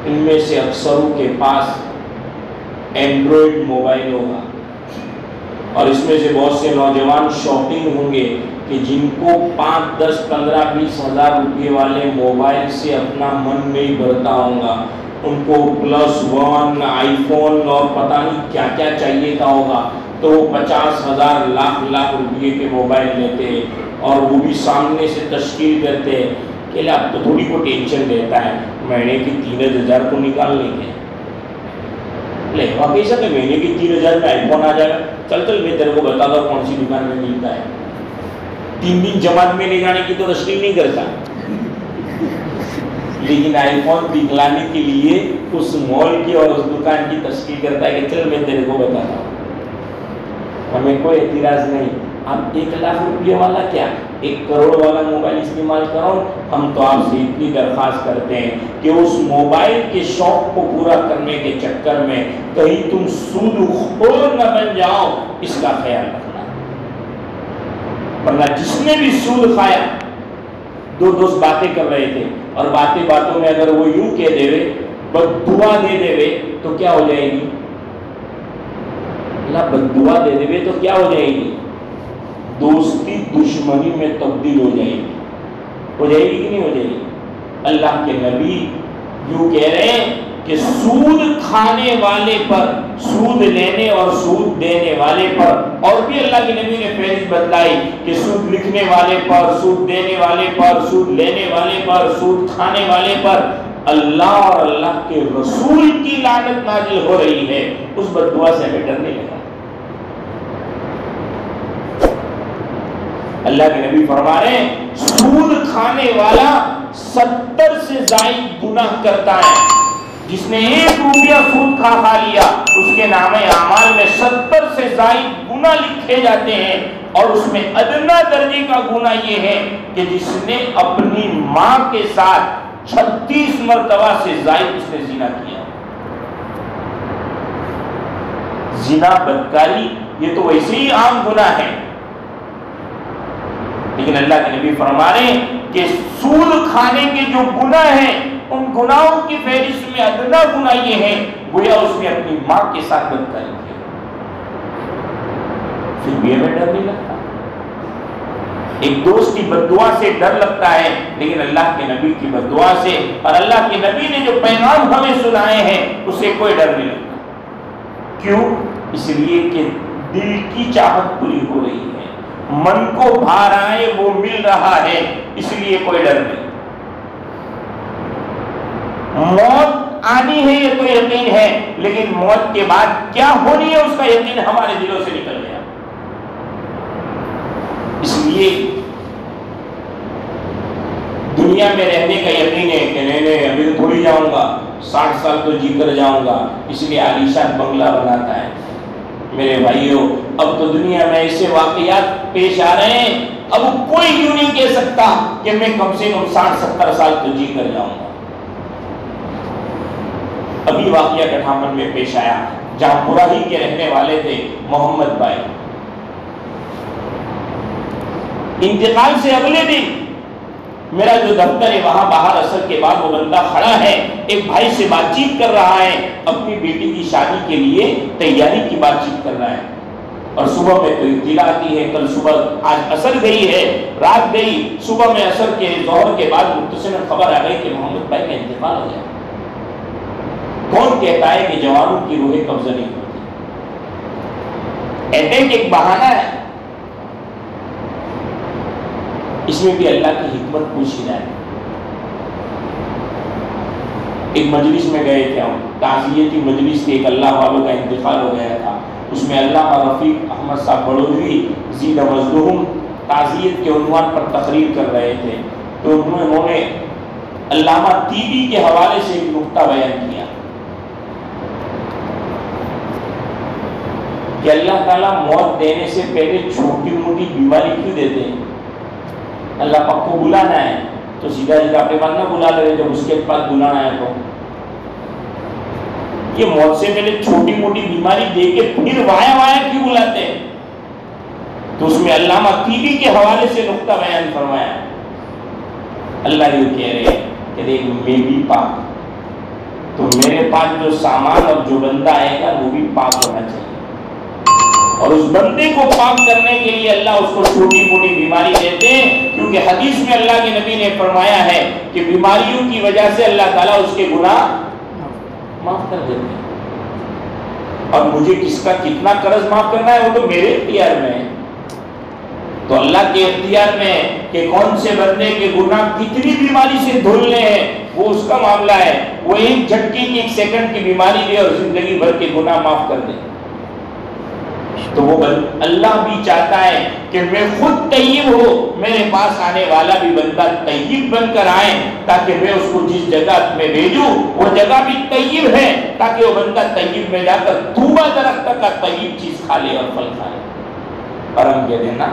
S2: ان میں سے اکثروں کے پاس اینڈرائڈ موبائل ہوگا، اور اس میں سے بہت سے نوجوان شاپنگ ہوں گے کہ جن کو 5, 10, 15, 20 ہزار روپے والے موبائل سے اپنا من نہیں بھرتا ہوگا. ان کو +1 آئی فون اور پتہ نہیں کیا کیا چاہیے تھا ہوگا، تو وہ 50,000 لاکھ روپے کے موبائل لیتے ہیں اور وہ بھی سامنے سے تشکیل کرتے ہیں کہ اب تو تھوڑی کو ٹینشن رہتا ہے مہینے کی 3,000 کو نکالنے کے. لے واقعی سا کہ مہینے کی 3,000 میں آئی فون آ جائے گا. چل میں تیرے کو بتا دوں کون سی دکان میں ملتا ہے. 3 دن جماعت میں لے جانے کی تو تشکیل نہیں کرتا، لیکن آئی فون دکھلانے کے لیے اس مال کی اور اس دکان کی تشکیل کرتا ہے کہ چل میں تیرے کو بتاتا ہوں. ہمیں کوئی اعتراض نہیں. آپ 1,00,000 روپے والا کیا 1 کروڑ والا موبائل استعمال کرو. ہم تو آپ سے اتنی درخواست کرتے ہیں کہ اس موبائل کے شوق کو پورا کرنے کے چکر میں کہیں تم سود خور نہ بن جاؤ، اس کا خیال رکھنا. ورنہ جس نے بھی سود کھایا، 2 دوست باتیں کر رہے تھے اور باتوں میں اگر وہ یوں کہہ دے بد دعا دے دے تو کیا ہو جائے گی؟ اللہ بد دعا دے دے تو کیا ہو جائے گی؟ دوستی دشمنی میں تبدیل ہو جائے گی. ہو جائے گی کہ نہیں ہو جائے گی؟ اللہ کے نبی یوں کہہ رہے ہیں کہ سود کھانے والے پر، سود لینے اور سود دینے والے پر، اور بھی اللہ کے نبی نے فہرست بتلائی کہ سود لکھنے والے پر، سود دینے والے پر، سود لینے والے پر، سود کھانے والے پر اللہ اور اللہ کے رسول کی لعنت نازل ہو رہی ہے. اس بد دعا سے ہمیں ڈرنے لگا. اللہ کے نبی فرما رہے ہیں سود کھانے والا 70 سے زائد گناہ کرتا ہے. جس نے 1 روپیہ سود کھا لیا اس کے نامے اعمال میں 70 سے زائد گناہ لکھے جاتے ہیں. اور اس میں ادنا درجے کا گناہ یہ ہے کہ جس نے اپنی ماں کے ساتھ 36 مرتبہ سے زائد اس نے زنا کیا. زنا، بدکاری، یہ تو ویسے ہی عام گناہ ہے، لیکن اللہ کے نبی فرما رہے ہیں کہ سود کھانے کے جو گناہ ہیں ان گناہوں کی فہرست میں ادنا گناہ یہ ہے گویا اس نے اپنی ماں کے ساتھ بدکاری کی. پھر بھی ہمیں ڈر نہیں لگتا. ایک دوست کی بددعا سے ڈر لگتا ہے، لیکن اللہ کے نبی کی بددعا سے اور اللہ کے نبی نے جو پیغام ہمیں سنائے ہیں اس سے کوئی ڈر نہیں لگتا. کیوں؟ اس لیے کہ دل کی چاہت پوری ہو رہی ہے، من کو بھا رہا ہے، وہ مل رہا ہے، اس لیے کوئی ڈر نہیں. موت آنی ہے یہ تو یقین ہے، لیکن موت کے بعد کیا ہونی ہے اس کا یقین ہمارے دلوں سے نکل گیا. لیے دنیا میں رہنے کا یقین ہے کہ نہیں ابھی تو تھوڑی جاؤں گا، 60 سال تو جی کر جاؤں گا، اس لیے عالیشان بنگلہ بناتا ہے۔ میرے بھائیوں، اب تو دنیا میں ایسے واقعات پیش آ رہے ہیں، اب کوئی یوں نہیں کہہ سکتا کہ میں کم سے کم 60-70 سال تو جی کر جاؤں گا۔ ابھی واقعہ کٹھامن میں پیش آیا جہاں براہی کے رہنے والے تھے محمد بھائی، انتقال سے اگلے دن میرا جو دفتر ہے وہاں باہر عصر کے بعد وہ بندہ کھڑا ہے، ایک بھائی سے بات چیت کر رہا ہے، اپنی بیٹی کی شادی کے لیے تیاری کی بات چیت کر رہا ہے، اور صبح میں تو اطلاع آتی ہے، کل صبح آج عصر گئی ہے، رات گئی، صبح میں عصر کے ظہر کے بعد مختصراً خبر آ گئی کہ محمد بھائی کا انتقال ہو گیا۔ کون کہتا ہے کہ جوانوں کی روحیں قبضہ نہیں ہوتی؟ اٹیک ایک بہانہ ہے، اس میں بھی اللہ کی حکمت پوچھی جائے۔ ایک مجلس میں گئے تھے ہم، تعزیتی مجلس تھی، ایک اللہ والوں کا انتقال ہو گیا تھا، اس میں علامہ رفیق احمد صاحب بڑودری زیدہ مظلوم تعزیت کے عنوان پر تقریر کر رہے تھے، تو انہوں نے علامہ طیبی کے حوالے سے ایک نقطہ بیان کیا کہ اللہ تعالیٰ موت دینے سے پہلے چھوٹی موٹی بیماری کیوں دیتے ہیں؟ اللہ پاک کو بلانا ہے تو سیدھا اپنے پاس نہ بلا لے، جب اس کے پاس بلانا ہے تو یہ موت سے پہلے چھوٹی موٹی بیماری دے کے پھر وایا کیوں بلاتے ہیں؟ تو اس میں علامہ طیبی کے حوالے سے نقطہ بیان فرمایا، اللہ یہ کہہ رہے ہیں کہ دیکھ میں بھی پاک، تو میرے پاس جو سامان اور جو بندہ آئے گا وہ بھی پاک ہونا چاہیے، اور اس بندے کو پاک کرنے کے لیے اللہ اس کو چھوٹی موٹی بیماری دیتے ہیں، کیونکہ حدیث میں اللہ کے نبی نے فرمایا ہے کہ بیماریوں کی وجہ سے اللہ تعالیٰ اس کے گناہ معاف کر دیتے ہیں، اور مجھے کس کا کتنا قرض معاف کرنا ہے وہ تو میرے اختیار میں ہے، تو اللہ کے اختیار میں کہ کون سے بندے کے گناہ کتنی بیماری سے دھلنے ہیں وہ اس کا معاملہ ہے، وہ ایک جھٹکے کی 1 سیکنڈ کی بیماری دے اور زندگی بھر کے گناہ معاف کر دے۔ تو وہ اللہ بھی چاہتا ہے کہ میں خود طیب ہو، میرے پاس آنے والا بھی بندہ طیب بن کر آئے، تاکہ میں اس کو جس جگہ میں بھیجوں وہ جگہ بھی طیب ہے، تاکہ وہ بندہ طیب میں جا کر طوبہ درخت کا طیب چیز کھا لے اور پھل کھا لے۔ اور ہم کہتے ہیں نا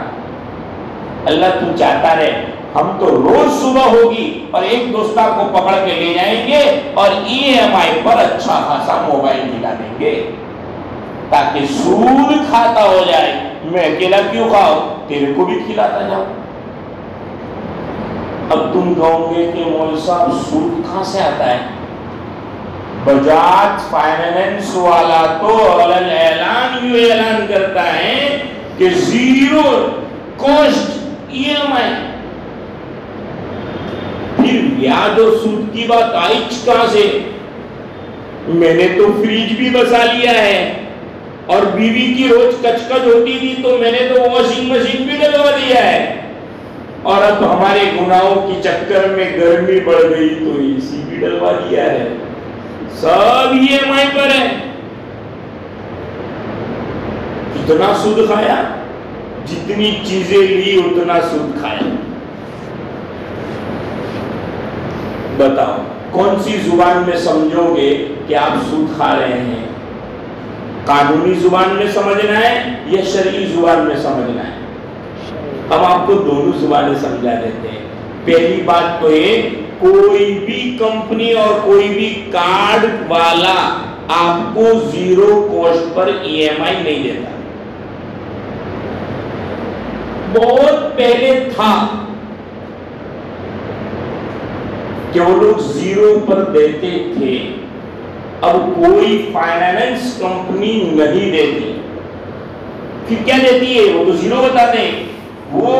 S2: اللہ تو چاہتا ہے ہم تو روز صبح ہوگی اور ایک دوستہ کو پکڑ کے لے جائیں گے اور EMI پر اچھا خاصا موبائل دلا دیں گے تاکہ سود کھاتا ہو جائے، میں اکیلا کیوں کھاؤں، تیرے کو بھی کھلاتا جاؤں۔ اب تم کہو گے کہ مولوی صاحب سود کہاں سے آتا ہے؟ بجاج فائنانس والا تو اعلان یہ اعلان کرتا ہے کہ 0 کوسٹ EMI، پھر بیاج اور سود کی بات آئی کہاں سے؟ میں نے تو فریج بھی بسا لیا ہے، اور بیوی کی روز کچکچ ہوتی تھی تو میں نے تو واشنگ مشین بھی ڈلوا دیا ہے، اور اب ہمارے گناہوں کی چکر میں گرمی بڑھ گئی تو AC بھی ڈلوا دیا ہے، سب EMI پر ہے۔ اتنا سود کھایا، جتنی چیزیں لی اتنا سود کھایا۔ بتاؤ کون سی زبان میں سمجھو گے کہ آپ سود کھا رہے ہیں؟ قانونی زبان میں سمجھنا ہے یا شرعی زبان میں سمجھنا ہے؟ ہم آپ کو دونوں زبانیں سمجھا دیتے ہیں۔ پہلی بات تو یہ، کوئی بھی کمپنی اور کوئی بھی کارڈ والا آپ کو 0 کوسٹ پر EMI نہیں دیتا۔ بہت پہلے تھا کہ وہ لوگ 0 پر دیتے تھے، اب کوئی فائنانس کمپنی نہیں دیتی۔ پھر کیا دیتی ہے؟ وہ تو 0 بتاتے ہیں، وہ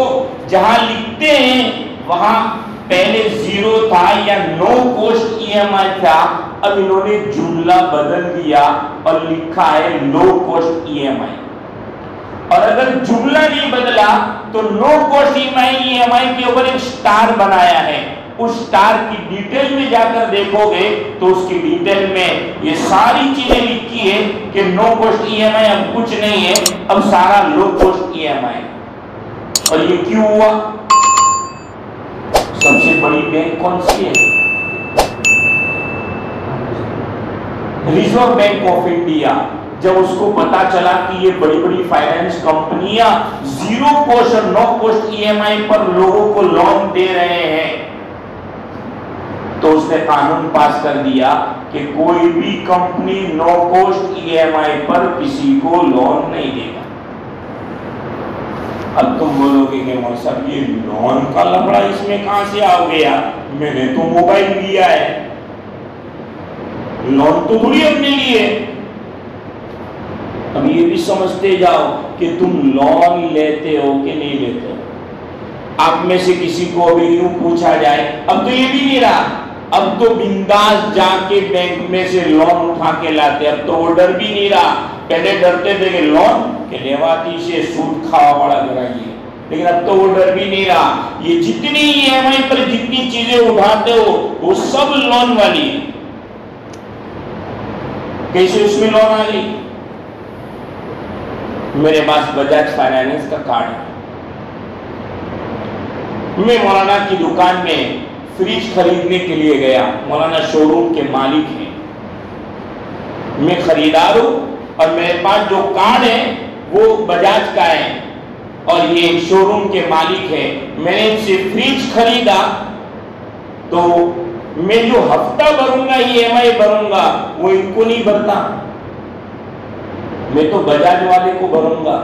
S2: جہاں لکھتے ہیں وہاں پہلے 0 تھا یا نو کوسٹ EMI تھا، اب انہوں نے جملہ بدل دیا اور لکھا ہے لو کوسٹ EMI، اور اگر جملہ نہیں بدلا تو نو کوسٹ EMI کے اوپر ایک سٹار بنایا ہے، اس سٹار کی ڈیٹیل میں جا کر دیکھو گے تو اس کی ڈیٹیل میں یہ ساری چیزیں لکھی ہے کہ نو کوسٹ EMI اب کچھ نہیں ہے، اب سارا لو کوسٹ EMI۔ اور یہ کیوں ہوا؟ سب سے بڑی بینک کون سی ہے؟ Reserve bank of India. جب اس کو پتا چلا کہ یہ بڑی بڑی فائنانس کمپنیاں زیرو کوسٹ اور نو کوسٹ ای ایم آئی پر لوگوں کو لون دے رہے ہیں، تو اس نے قانون پاس کر دیا کہ کوئی بھی کمپنی نو کوسٹ ای ایم آئی پر کسی کو لون نہیں دے گا. اب تم بولو گے کہ مولوی صاحب یہ لون کا لفڑا اس میں کہاں سے آ گیا؟ میں نے تو موبائل لیا ہے، لون تو تھوڑی ہم نے لیے. اب یہ بھی سمجھتے جاؤ کہ تم لون لیتے ہو کہ نہیں لیتے ہو. آپ میں سے کسی کو ابھی یوں پوچھا جائے، اب تو یہ بھی نہیں رہا، اب تو بنداس جا کے بینک میں سے لون اٹھا کے لاتے. اب تو وہ ڈر بھی نہیں رہا. پہلے ڈرتے تھے کہ لون کہ لیواتی سے سود کھاوا بڑا کرائیے، لیکن اب تو وہ ڈر بھی نہیں رہا. یہ جتنی ای ایم آئی پر جتنی چیزیں اٹھاتے ہو وہ سب لون والی ہے. کیسے اس میں لون آ گئی؟ میرے پاس بجاج فائنانس کا کارڈ ہے. میں مولانا کی دکان میں فریج خریدنے کے لیے گیا. مولانا شو روم کے مالک ہیں، میں خریدار ہوں، اور میرے پاس جو کارڈ ہے وہ بجاج کا ہے اور یہ شو روم کے مالک ہے. میں نے ان سے فریج خریدا تو میں جو ہفتہ بھروں گا ای ایم آئی بھروں گا وہ ان کو نہیں بھرتا، میں تو بجاج والے کو بھروں گا.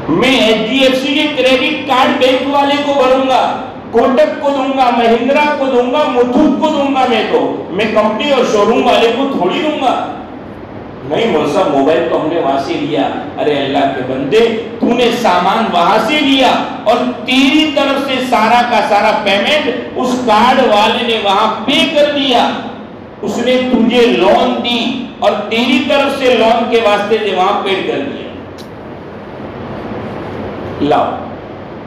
S2: میں ایچ ڈی ایف سی کے کریڈٹ کارڈ بینک والے کو بھروں گا، کوٹک کو دوں گا، مہندرا کو دوں گا، متھوٹ کو دوں گا. میں کمپنی اور شو روم والے کو تھوڑی دوں گا. نہیں مول صاحب موبائل تو ہم نے وہاں سے لیا. ارے اللہ کے بندے، تو نے سامان وہاں سے لیا اور تیری طرف سے سارا کا سارا پیمنٹ اس کارڈ والے نے وہاں پے کر دیا. اس نے تجھے لون دی اور تیری طرف سے لون کے واسطے سے وہاں پے کر دیا. لاؤ،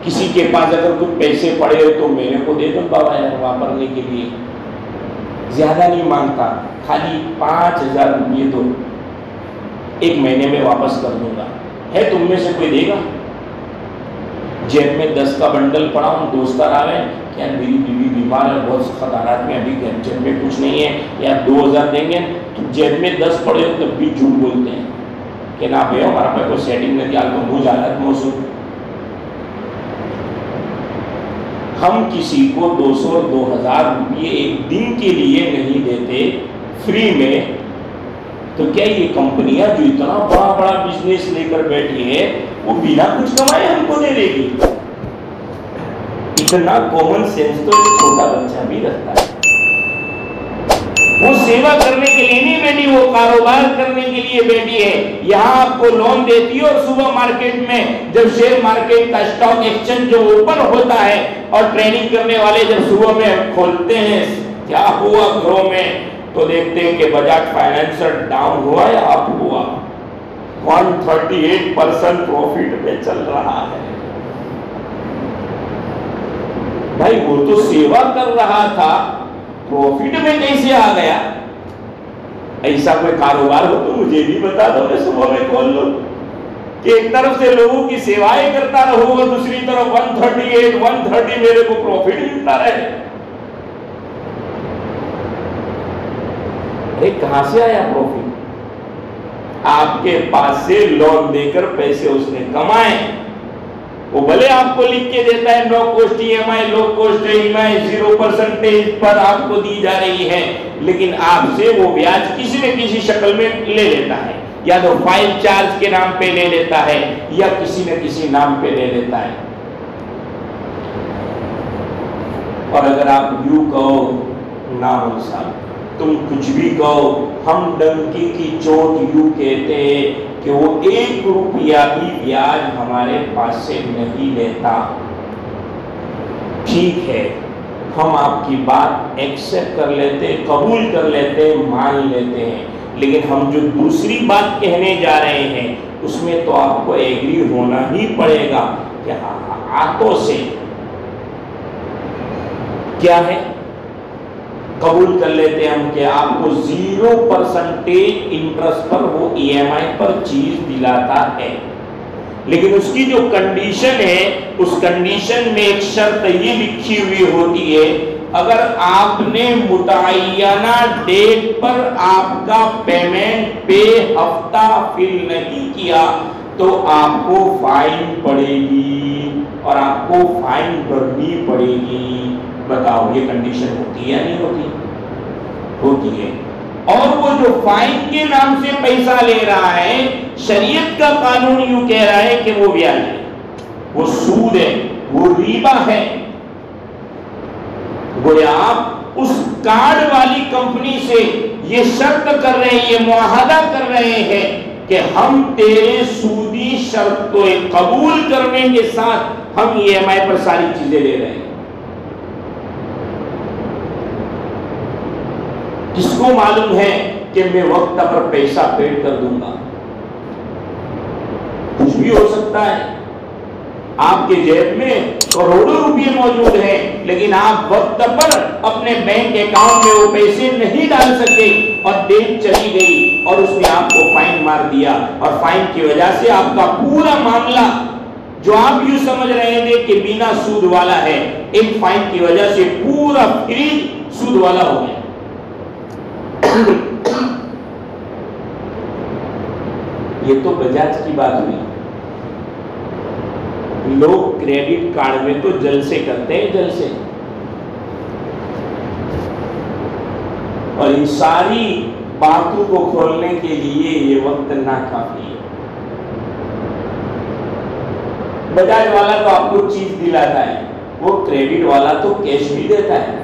S2: کسی کے پاس اگر کچھ پیسے پڑے ہو تو میرے کو دے دو بابا یار واپرنے کے لیے. زیادہ نہیں مانگتا، خالی 5,000 روپئے دو، 1 مہینے میں واپس کر دوں گا. ہے تم میں سے کوئی دے گا؟ جیب میں 10 کا بنڈل پڑا ہوں، دوست آ رہے ہیں کہ یار میری بیوی بیمار ہے، بہت سخت حالات میں، ابھی جیب میں کچھ نہیں ہے، یا 2,000 دیں گے. تو جیب میں 10 پڑے ہو تب بھی جھوٹ بولتے ہیں کہ نہ بھائی ہمارا پہ کوئی سیٹنگ نہیں کیا، تو بھول حالت موصول. ہم کسی کو 200 2,000 روپئے ایک دن کے لیے نہیں دیتے فری میں. تو کیا یہ کمپنیاں جو اتنا بڑا بڑا بزنس لے کر بیٹھی ہے وہ بنا کچھ کمائے ہم کو دے دے گی؟ اتنا کامن سینس تو ایک چھوٹا بچہ بھی رکھتا ہے. وہ سیوا کرنے کے لیے نہیں بیٹھی، وہ کاروبار کرنے کے لیے بیٹھی ہے. یہاں آپ کو لون دیتی ہے اور صبح مارکیٹ میں جب شیئر مارکیٹ کا اسٹاک ایکسچینج جو اوپن ہوتا ہے اور ٹریننگ کرنے والے جب صبح میں کھولتے ہیں کیا ہوا گھروں میں، تو دیکھتے ہیں کہ بجاج فائنانسر ڈاؤن ہوا یا اپ ہوا. 138% پروفٹ میں چل رہا ہے. بھائی وہ تو سیوا کر رہا تھا، پروفٹ میں کیسے آ گیا؟ ایسا کوئی کاروبار ہو تو مجھے بھی بتا دو، میں صبح میں کھول لوں کہ ایک طرف سے لوگوں کی سیوائیں کرتا رہوں اور دوسری طرف 130 میرے کو پروفٹ ملتا رہے. کہاں سے آیا پروفٹ؟ آپ کے پاس سے لون دے کر پیسے اس نے کمائے. وہ بھلے آپ کو لکھ کے دیتا ہے نو کوسٹ ای ایم آئی، لو کوسٹ ای ایم آئی 0% پر آپ کو دی جا رہی ہے، لیکن آپ سے وہ بیاج کسی نہ کسی شکل میں لے لیتا ہے. یا تو فائل چارج کے نام پہ لے لیتا ہے یا کسی نہ کسی نام پہ لے لیتا ہے. اور اگر آپ یوں کہو نام صاحب تم کچھ بھی کہو، ہم ڈنکی کی چوٹ یوں کہتے ہیں کہ وہ 1 روپیہ بھی بیاج ہمارے پاس سے نہیں لیتا. ٹھیک ہے، ہم آپ کی بات ایکسپٹ کر لیتے، قبول کر لیتے، مان لیتے ہیں، لیکن ہم جو دوسری بات کہنے جا رہے ہیں اس میں تو آپ کو ایگری ہونا ہی پڑے گا کہ ہاتھوں سے کیا ہے قبول کر لیتے ہم کہ آپ کو 0% انٹرسٹ پر وہ ای ایم آئی پر چیز دلاتا ہے. لیکن اس کی جو کنڈیشن ہے اس کنڈیشن میں ایک شرط یہ لکھی ہوئی ہوتی ہے، اگر آپ نے متعینہ ڈیٹ پر آپ کا پیمنٹ پے ہفتہ فل نہیں کیا تو آپ کو فائن پڑے گی اور آپ کو فائن بھرنی پڑے گی۔ بتاؤ یہ کنڈیشن ہوتی ہے یا نہیں ہوتی؟ ہوتی ہے۔ اور وہ جو فائن کے نام سے پیسہ لے رہا ہے، شریعت کا قانون یوں کہہ رہا ہے کہ وہ بیاج ہے، وہ سود ہے، وہ ربا ہے۔ گویا آپ اس کارڈ والی کمپنی سے یہ شرط کر رہے ہیں، یہ معاہدہ کر رہے ہیں کہ ہم تیرے سودی شرط کو قبول کرنے کے ساتھ ہم ای ایم آئی پر ساری چیزیں لے رہے ہیں۔ کس کو معلوم ہے کہ میں وقت پر پیسہ پیڈ کر دوں گا؟ کچھ بھی ہو سکتا ہے، آپ کے جیب میں کروڑوں روپے موجود ہیں لیکن آپ وقت پر اپنے بینک اکاؤنٹ میں وہ پیسے نہیں ڈال سکے اور ڈیٹ چلی گئی اور اس نے آپ کو فائن مار دیا، اور فائن کی وجہ سے آپ کا پورا معاملہ جو آپ یوں سمجھ رہے تھے کہ بنا سود والا ہے، ایک فائن کی وجہ سے پورا فری سود والا ہو گیا۔ یہ تو بجاج کی بات ہوئی۔ لوگ کریڈٹ کارڈ میں تو جلسے کرتے ہیں، جلسے، اور ان ساری باتوں کو کھولنے کے لیے یہ وقت ناکافی ہے۔ بجاج والا تو آپ کو چیز دلاتا ہے، وہ کریڈٹ والا تو کیش بھی دیتا ہے،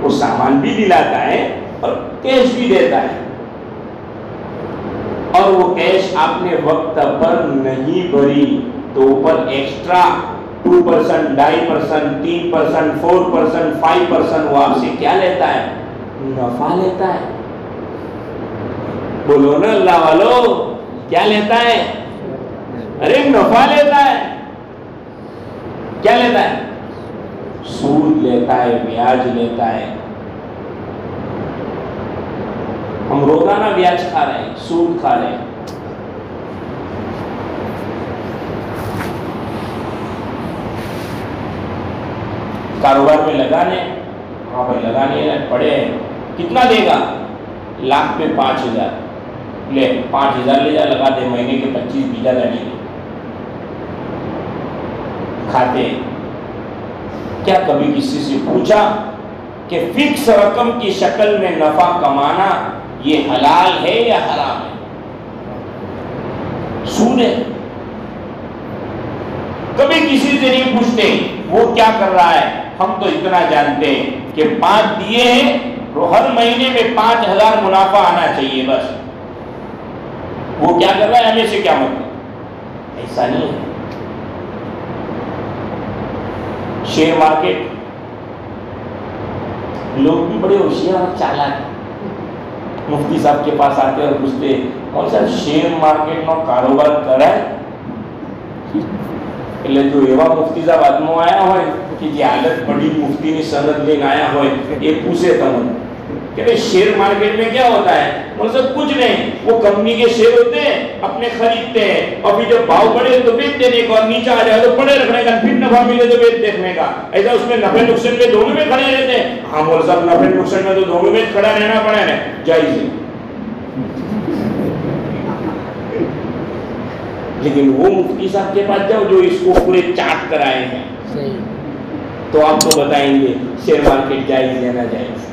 S2: وہ سامان بھی دلاتا ہے اور کیش بھی دیتا ہے، اور وہ کیش آپ نے وقت پر نہیں بھری تو اوپر ایکسٹرا 2%، 2.5%، 3%، 4%، 5% وہ آپ سے کیا لیتا ہے؟ نفع لیتا ہے۔ بولو نا اللہ والو، کیا لیتا ہے؟ ارے نفع لیتا ہے۔ کیا لیتا ہے؟ سود لیتا ہے، بیاج لیتا ہے۔ ہم روزانہ بیاج کھا رہے ہیں، سود کھا رہے ہیں۔ کاروبار میں لگانے، ہاں بھائی لگانے پڑے ہیں، کتنا دے گا؟ لاکھ میں 5,000 لے، 5,000 لے جا، لگا دے، مہینے کے 25-20 ہزار لگیں گے۔ کھاتے ہیں۔ کیا کبھی کسی سے پوچھا کہ فکس رقم کی شکل میں نفع کمانا یہ حلال ہے یا حرام ہے؟ سود ہے۔ کبھی کسی سے نہیں پوچھتے وہ کیا کر رہا ہے، ہم تو اتنا جانتے ہیں کہ 5 دیے ہیں تو ہر مہینے میں 5,000 منافع آنا چاہیے، بس۔ وہ کیا کر رہا ہے، ہمیں سے کیا مطلب؟ ایسا نہیں ہے۔ شیئر مارکیٹ، لوگ بھی بڑے ہوشیار اور چالاک، مفتی صاحب کے پاس آتے اور پوچھتے کون سا شیئر مارکیٹ میں کاروبار کرا ہے؟ એટલે જો એવા મુફ્તી સાહેબ આદમો આયા હોય કે જે હાલત બડી મુફતીની સનદ લઈને આયા હોય એ પૂછે તમને کہ شیئر مارکیٹ میں کیا ہوتا ہے؟ مطلب کچھ نہیں، وہ کمپنی کے شیئر ہوتے ہیں، اپنے خریدتے ہیں، اور پھر جب بھاؤ بڑھے تو بیچ دینے کا، اور نیچے آ جائے تو پڑے رکھنے کا، پھر نفع ملے تو بیچ دیکھنے کا۔ ایسا اس میں نفع نقصان میں دونوں میں کھڑے رہتے ہیں۔ ہاں مول صاحب نفع نقصان میں تو دونوں میں کھڑا رہنا پڑا ہے، جائز ہے۔ لیکن وہ مفتی صاحب کے پاس جاؤ جو اس کو پورے چارٹ کرائے ہیں تو آپ کو بتائیں گے شیئر مارکیٹ جائز ہے نہ جائز۔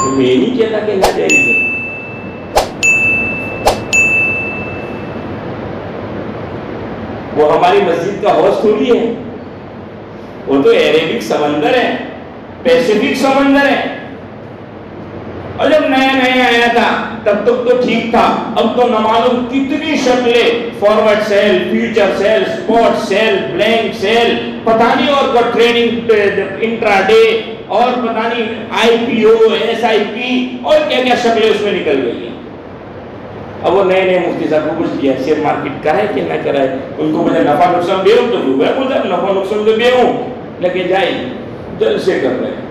S2: میں نہیں کہتا کہ نہ جائز ہے، وہ ہماری مسجد کا حوض تھوڑی ہے، وہ تو ایریبک سمندر ہے، پیسیفک سمندر ہے۔ اور جب نیا نیا آیا تھا تب تک تو ٹھیک تھا، اب تو نہ معلوم کتنی شکلیں، forward sale, future sale, support sale, blank sale, پتہ نہیں، اور کو ٹریڈنگ انٹرا ڈے، اور پتہ نہیں آئی پی او، ایس آئی پی، اور کیا کیا شکلیں اس میں نکل گئی ہیں۔ اب وہ نئے نئے مفتی صاحب کو کچھ کیا شیئر مارکیٹ کرائے کہ نہ کرائے، ان کو مجھے نفع نقصان دے ہوں تو جو ہے مجھے نفع نقصان تو دے ہوں، لیکن جائے جلسے کر رہے ہیں۔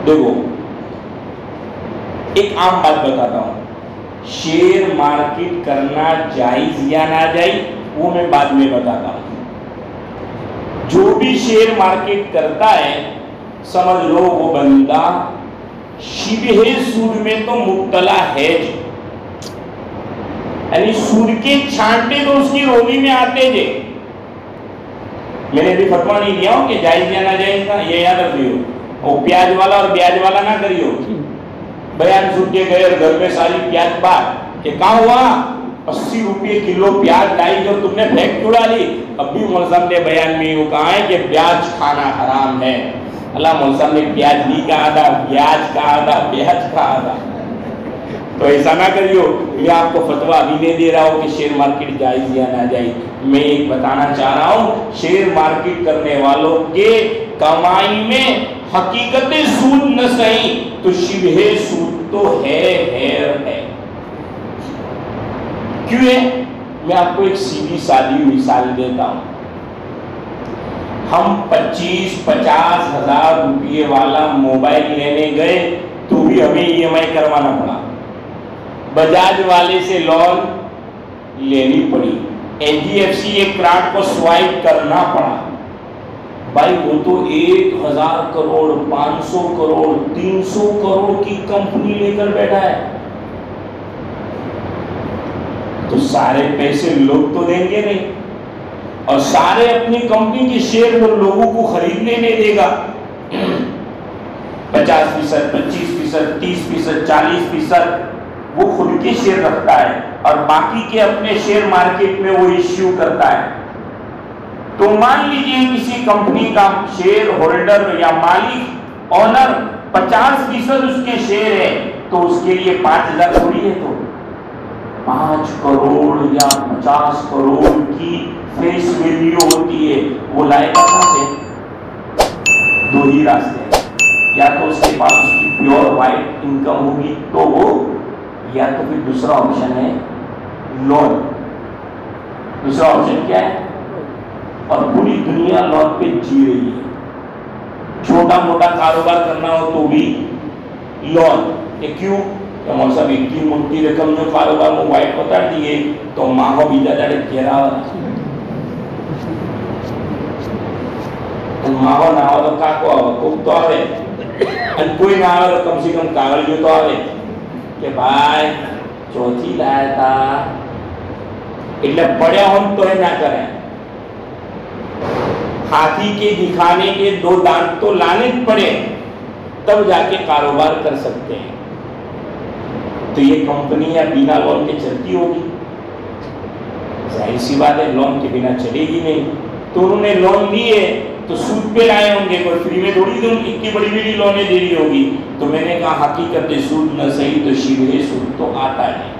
S2: دیکھو ایک عام بات بتاتا ہوں، شیئر مارکیٹ کرنا جائز یا ناجائز وہ میں بعد میں بتاتا ہوں۔ جو بھی شیئر مارکیٹ کرتا ہے سمجھ لو وہ بندہ شبہ سود میں تو مبتلا ہے، یعنی سود کے چھانٹے تو اس کی روزی میں آتے جے۔ میں نے بھی فتویٰ نہیں دیا ہوں کہ جائز یا ناجائز کا، یہ یاد رکھیو، وہ پیاز والا اور بیاج والا نہ کریو۔ بیان سن کے گئے اور گھر میں ساری پیاز بات کہ کہاں ہوا 80 روپے کلو پیاز لائی جو تم نے پھینک چھوڑا لی۔ اب بھی ملزم نے بیان میں یوں کہا ہے کہ پیاز کھانا حرام ہے۔ اللہ ملزم نے پیاز نہیں کہا تھا، پیاز کہا تھا، پیاز کہا تھا۔ تو ایسا نہ کریو، میں آپ کو فتویٰ ابھی نہیں دے رہا ہوں کہ شیئر مارکیٹ جائز یا ناجائز۔ میں ایک بتانا چاہ رہا ہوں شیئر مارکیٹ کرنے والوں کے کمائی میں حقیقت سود نہ صحیح تو شبہ سود تو ہے۔ کیوں ہے؟ میں آپ کو ایک سیدھی سادی مثال دیتا ہوں۔ ہم 25-50 ہزار روپے والا موبائل لینے گئے تو بھی ہمیں EMI کروانا پڑا، بجاج والے سے لون لینی پڑی، NBFC ایک کارڈ کو سوائپ کرنا پڑا۔ بھائی وہ تو 1000 کروڑ 500 کروڑ 300 کروڑ کی کمپنی لے کر بیٹھا ہے، تو سارے پیسے لوگ تو دیں گے نہیں، اور سارے اپنی کمپنی کے شیئر وہ لوگوں کو خریدنے نہیں دے گا۔ 50%، 25%، 30%، 40% وہ خود کے شیئر رکھتا ہے اور باقی کے اپنے شیئر مارکیٹ میں وہ ایشو کرتا ہے۔ تو مان لیجئے کسی کمپنی کا شیئر ہولڈر یا مالک اونر 50% اس کے شیئر ہے تو اس کے لیے 5000 تھوڑی ہے، تو 5 کروڑ یا 50 کروڑ کی فیس ویلیو ہوتی ہے، وہ لائے گا کہاں سے؟ دو ہی راستے ہیں، یا تو اس کے پاس اس کی پیور وائٹ انکم ہوگی تو وہ، یا تو پھر دوسرا آپشن ہے لون۔ دوسرا آپشن کیا ہے؟ اور پوری دنیا لون پہ جی رہی ہے، چھوٹا موٹا کاروبار کرنا ہو تو بھی لون۔ یہ کیوں؟ کہ ہم سب ایک کی موٹی رقم جو کاروبار میں وائٹ بتا دیئے تو ماہو بھی جاتا ہے کہہ ماہو نہ ہو تو کاکو خوب تو آوے، کوئی نہ آوے تو کم سے کم کاغل جو تو آوے کہ بھائی چوتھی لائے تھا، اللہ پڑے ہم تو ہے نہ کریں، ہاتھی کے دکھانے کے 2 دانت تو لانے پڑے تب جا کے کاروبار کر سکتے ہیں۔ تو یہ کمپنی یا بنا لون کے چلتی ہوگی؟ ظاہر سی بات ہے لون کے بنا چلے گی نہیں۔ تو انہوں نے لون لیے تو سود پہ لائے ہوں گے، کوئی فری میں تھوڑی دوں اتنی بڑی بڑی لونیں دے رہی ہوگی۔ تو میں نے کہا حقیقت سود نہ صحیح تو شبہ سود تو آتا ہے۔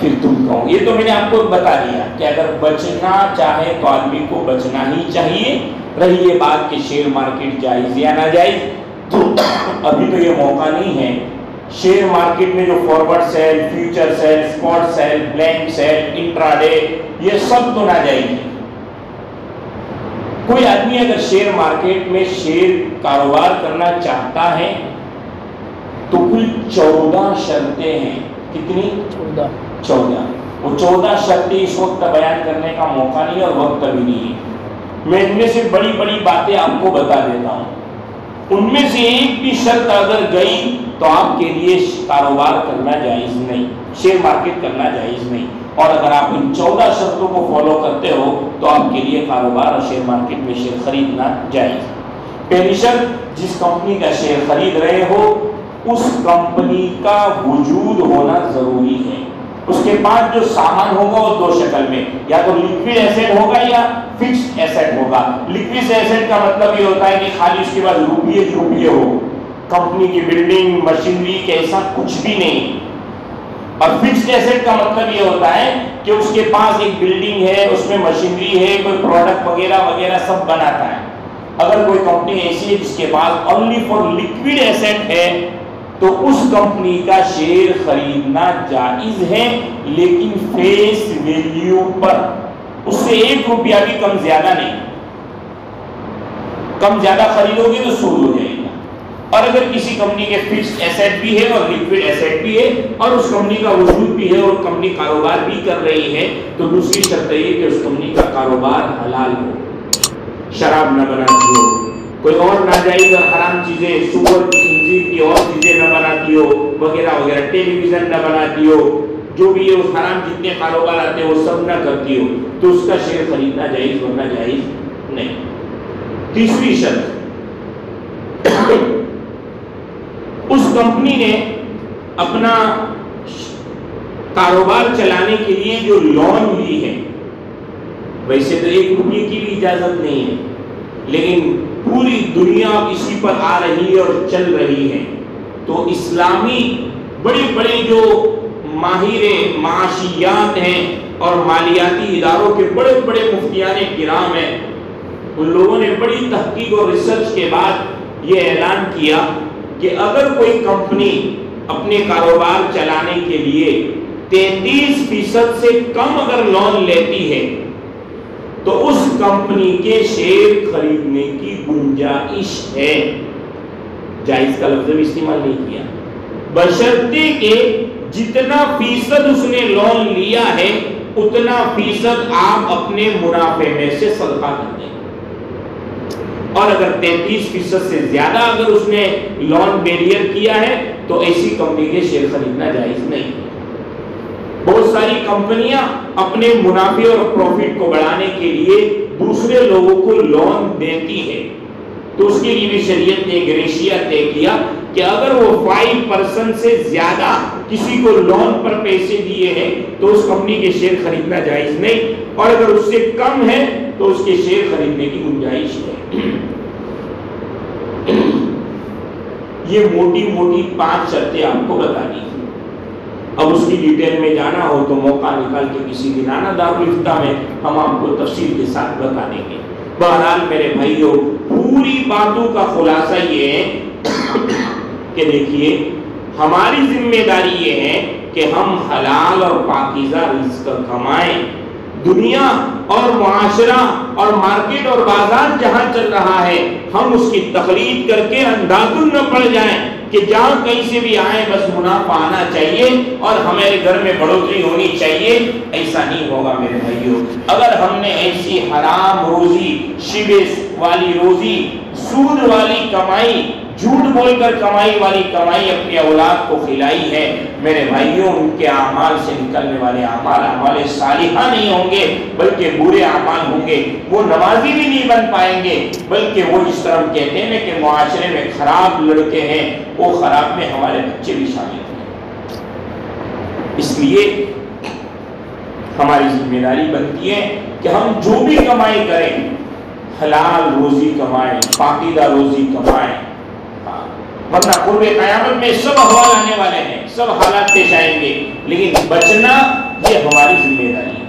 S2: پھر تم کہو، یہ تو میں نے آپ کو بتا دیا کہ اگر بچنا چاہے تو آدمی کو بچنا ہی چاہیے۔ رہی یہ بات کہ شیئر مارکیٹ جائز یا ناجائز، تو ابھی تو یہ موقع نہیں ہے۔ شیئر مارکیٹ میں جو forward sale, future sale, spot sale, blank sale, intraday, یہ سب تو ناجائز ہے۔ کوئی آدمی اگر شیئر مارکیٹ میں شیئر کاروبار کرنا چاہتا ہے تو کل 14 شرطیں ہیں۔ کتنی؟ 14۔ وہ 14 شرطیں اس وقت بیان کرنے کا موقع نہیں اور وقت بھی نہیں ہے۔ میں ان میں سے بڑی بڑی باتیں آپ کو بتا دیتا ہوں، ان میں سے ایک بھی شرط اگر گئی تو آپ کے لیے کاروبار کرنا جائز نہیں، شیئر مارکیٹ کرنا جائز نہیں۔ اور اگر آپ ان 14 شرطوں کو فالو کرتے ہو تو آپ کے لیے کاروبار اور شیئر مارکیٹ میں شیئر خریدنا جائز۔ پہلی شرط، جس کمپنی کا شیئر خرید رہے ہو اس کمپنی کا وجود ہونا ضروری ہے۔ اس کے پاس جو سامان ہوگا وہ 2 شکل میں، یا تو لیکوڈ ایسٹ ہوگا یا فکسڈ ایسٹ ہوگا۔ لیکوڈ ایسٹ کا مطلب یہ ہوتا ہے کہ خالی اس کے پاس روپیے ہو، کمپنی کی بلڈنگ مشینری کیسا کچھ بھی نہیں۔ اور فکسڈ ایسٹ کا مطلب یہ ہوتا ہے کہ اس کے پاس ایک بلڈنگ ہے، اس میں مشینری ہے، کوئی پروڈکٹ وغیرہ وغیرہ سب بناتا ہے۔ اگر کوئی کمپنی ایسی ہے جس کے پاس اونلی فار لیکوڈ ایسٹ ہے تو اس کمپنی کا شیئر خریدنا جائز ہے، لیکن فیس ویلیو پر، اس سے 1 روپیہ بھی کم زیادہ نہیں۔ کم زیادہ خریدو گے تو سود ہو جائے گا. اور اگر کسی کمپنی کے فکسڈ ایسیٹ بھی ہے اور لیکوڈ ایسیٹ بھی ہے اور اس کمپنی کا وجود بھی ہے اور کمپنی کاروبار بھی کر رہی ہے تو دوسری شرط یہ کہ اس کمپنی کا کاروبار حلال ہو، شراب نہ بناتی ہو، کوئی اور ناجائز اور حرام چیزیں، سور خنزیر کی اور چیزیں نہ بناتی ہو وغیرہ وغیرہ، ٹیلی ویژن نہ بناتی ہو، جو بھی ہے حرام جتنے کاروبار آتے ہیں وہ سب نہ کرتی ہو، تو اس کا شیئر خریدنا جائز ورنہ جائز نہیں. تیسری شرط، اس کمپنی نے اپنا کاروبار چلانے کے لیے جو لون لی ہے، ویسے تو 1 روپے کی بھی اجازت نہیں ہے لیکن پوری دنیا اسی پر آ رہی ہے اور چل رہی ہے، تو اسلامی بڑے بڑے جو ماہر معاشیات ہیں اور مالیاتی اداروں کے بڑے بڑے مفتیان کرام ہیں، ان لوگوں نے بڑی تحقیق اور ریسرچ کے بعد یہ اعلان کیا کہ اگر کوئی کمپنی اپنے کاروبار چلانے کے لیے 33% سے کم اگر لون لیتی ہے تو اس کمپنی کے شیئر خریدنے کی گنجائش ہے. جائز کا لفظ بھی استعمال نہیں کیا، بشرطے کہ جتنا فیصد اس نے لون لیا ہے اتنا فیصد آپ اپنے منافع میں سے صدقہ کر دیں. اور اگر 33% سے زیادہ اگر اس نے لون بیریئر کیا ہے تو ایسی کمپنی کے شیئر خریدنا جائز نہیں. بہت ساری کمپنیاں اپنے منافع اور پروفٹ کو بڑھانے کے لیے دوسرے لوگوں کو لون دیتی ہے، تو اس کے لیے بھی شریعت نے ایک ریشیا طے کیا کہ اگر وہ 5% سے زیادہ کسی کو لون پر پیسے دیے ہیں تو اس کمپنی کے شیئر خریدنا جائز نہیں، اور اگر اس سے کم ہے تو اس کے شیئر خریدنے کی گنجائش ہے. یہ موٹی موٹی 5 شرطیں آپ کو بتا دی. اب اس کی ڈیٹیل میں جانا ہو تو موقع نکال کے کسی دن آنا دارالفتہ میں، ہم آپ کو تفصیل کے ساتھ بتا دیں گے. بہرحال میرے بھائیوں، پوری باتوں کا خلاصہ یہ ہے کہ دیکھیے ہماری ذمہ داری یہ ہے کہ ہم حلال اور پاکیزہ رزق کمائیں. دنیا اور معاشرہ اور مارکیٹ اور بازار جہاں چل رہا ہے ہم اس کی تقلید کر کے اندھادھن نہ پڑ جائیں کہ جہاں کہیں سے بھی آئے بس منافع آنا چاہیے اور ہمارے گھر میں بڑھوتری ہونی چاہیے. ایسا نہیں ہوگا میرے بھائیوں. اگر ہم نے ایسی حرام روزی، شبے والی روزی، سود والی کمائی، جھوٹ بول کر کمائی والی کمائی اپنی اولاد کو کھلائی ہے، میرے بھائیوں ان کے اعمال سے نکلنے والے اعمال اعمال صالحہ نہیں ہوں گے بلکہ برے اعمال ہوں گے. وہ نمازی بھی نہیں بن پائیں گے بلکہ وہ جس طرح ہم کہتے ہیں کہ معاشرے میں خراب لڑکے ہیں وہ خراب میں ہمارے بچے بھی شامل ہیں. اس لیے ہماری ذمہ داری بنتی ہے کہ ہم جو بھی کمائی کریں حلال روزی کمائیں، پاکیزہ روزی کمائیں، ورنہ قرب قیامت میں سب احوال آنے والے ہیں، سب حالات پیش آئیں گے، لیکن بچنا یہ ہماری ذمہ داری ہے.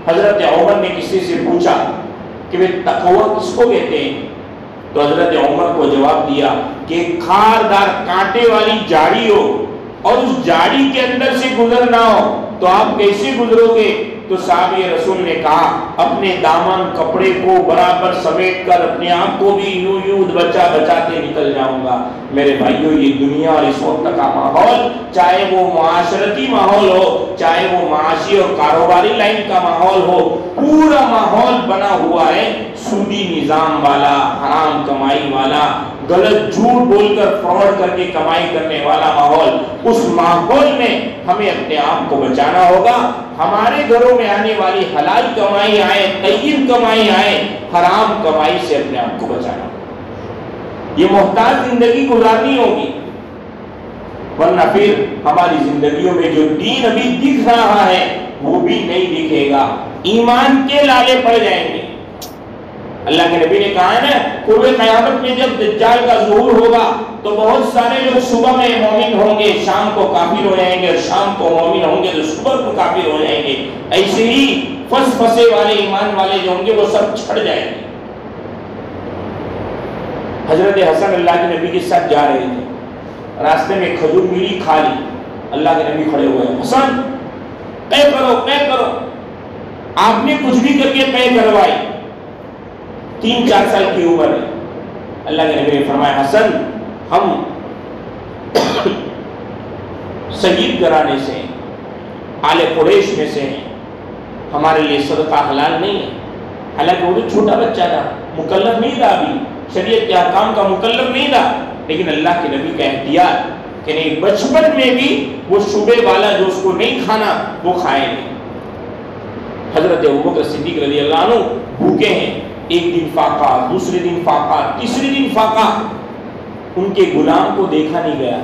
S2: حضرت عمر نے کسی سے پوچھا کہ وہ تقوی کس کو کہتے ہیں؟ تو حضرت عمر کو جواب دیا کہ خاردار کانٹے والی جاڑی ہو اور اس جاڑی کے اندر سے گزرنا ہو تو آپ کیسے گزرو گے؟ تو صحابی رسول نے کہا اپنے دامن کپڑے کو برابر سمیٹ کر اپنے آپ کو بھی یوں یوں بچا بچاتے نکل جاؤں گا. میرے بھائیوں یہ دنیا اور اس وقت کا ماحول، چاہے وہ معاشرتی ماحول ہو، چاہے وہ معاشی اور کاروباری لائن کا ماحول ہو، پورا ماحول بنا ہوا ہے سودی نظام والا، حرام کمائی والا، غلط جھوٹ بول کر فراڈ کر کے کمائی کرنے والا ماحول. اس ماحول میں ہمیں اپنے آپ کو بچانا ہوگا. ہمارے گھروں میں آنے والی حلال کمائی آئے، طیب کمائی آئے، حرام کمائی سے اپنے آپ کو بچانا ہوگا. یہ محتاط زندگی گزارنی ہوگی ورنہ پھر ہماری زندگیوں میں جو دین ابھی دکھ رہا ہے وہ بھی نہیں دکھے گا، ایمان کے لالے پڑ جائیں گے. اللہ کے نبی نے کہا ہے نا قرب قیامت میں جب دجال کا ظہور ہوگا تو بہت سارے لوگ صبح میں مومن ہوں گے، شام کو کافر ہو جائیں گے، اور شام کو مومن ہوں گے تو صبح کو کافر ہو جائیں گے. ایسے ہی فسفسے والے ایمان والے جو ہوں گے وہ سب چھڑ جائیں گے. حضرت حسن اللہ کے نبی کے ساتھ جا رہے تھے، راستے میں کھجور ملی، کھا لی. اللہ کے نبی کھڑے ہوئے، حسن طے کرو طے کرو. آپ نے کچھ بھی کر کے طے کروائی. 3-4 سال کی عمر ہے. اللہ کے نبی نے فرمایا حسن ہم سید گھرانے سے ہیں، آل قریش میں سے ہیں، ہمارے لیے صدقہ حلال نہیں ہے. حالانکہ وہ تو چھوٹا بچہ تھا، مکلف نہیں تھا، ابھی شریعت کے احکام کا مکلف نہیں تھا، لیکن اللہ کے نبی کا احتیاط کہ نہیں بچپن میں بھی وہ شعبے والا جو اس کو نہیں کھانا وہ کھائے نہیں. حضرت ابوبکر صدیق رضی اللہ عنہ بھوکے ہیں، ایک دن فاقہ، دوسرے دن فاقہ، تیسرے دن فاقہ. ان کے غلام کو دیکھا نہیں گیا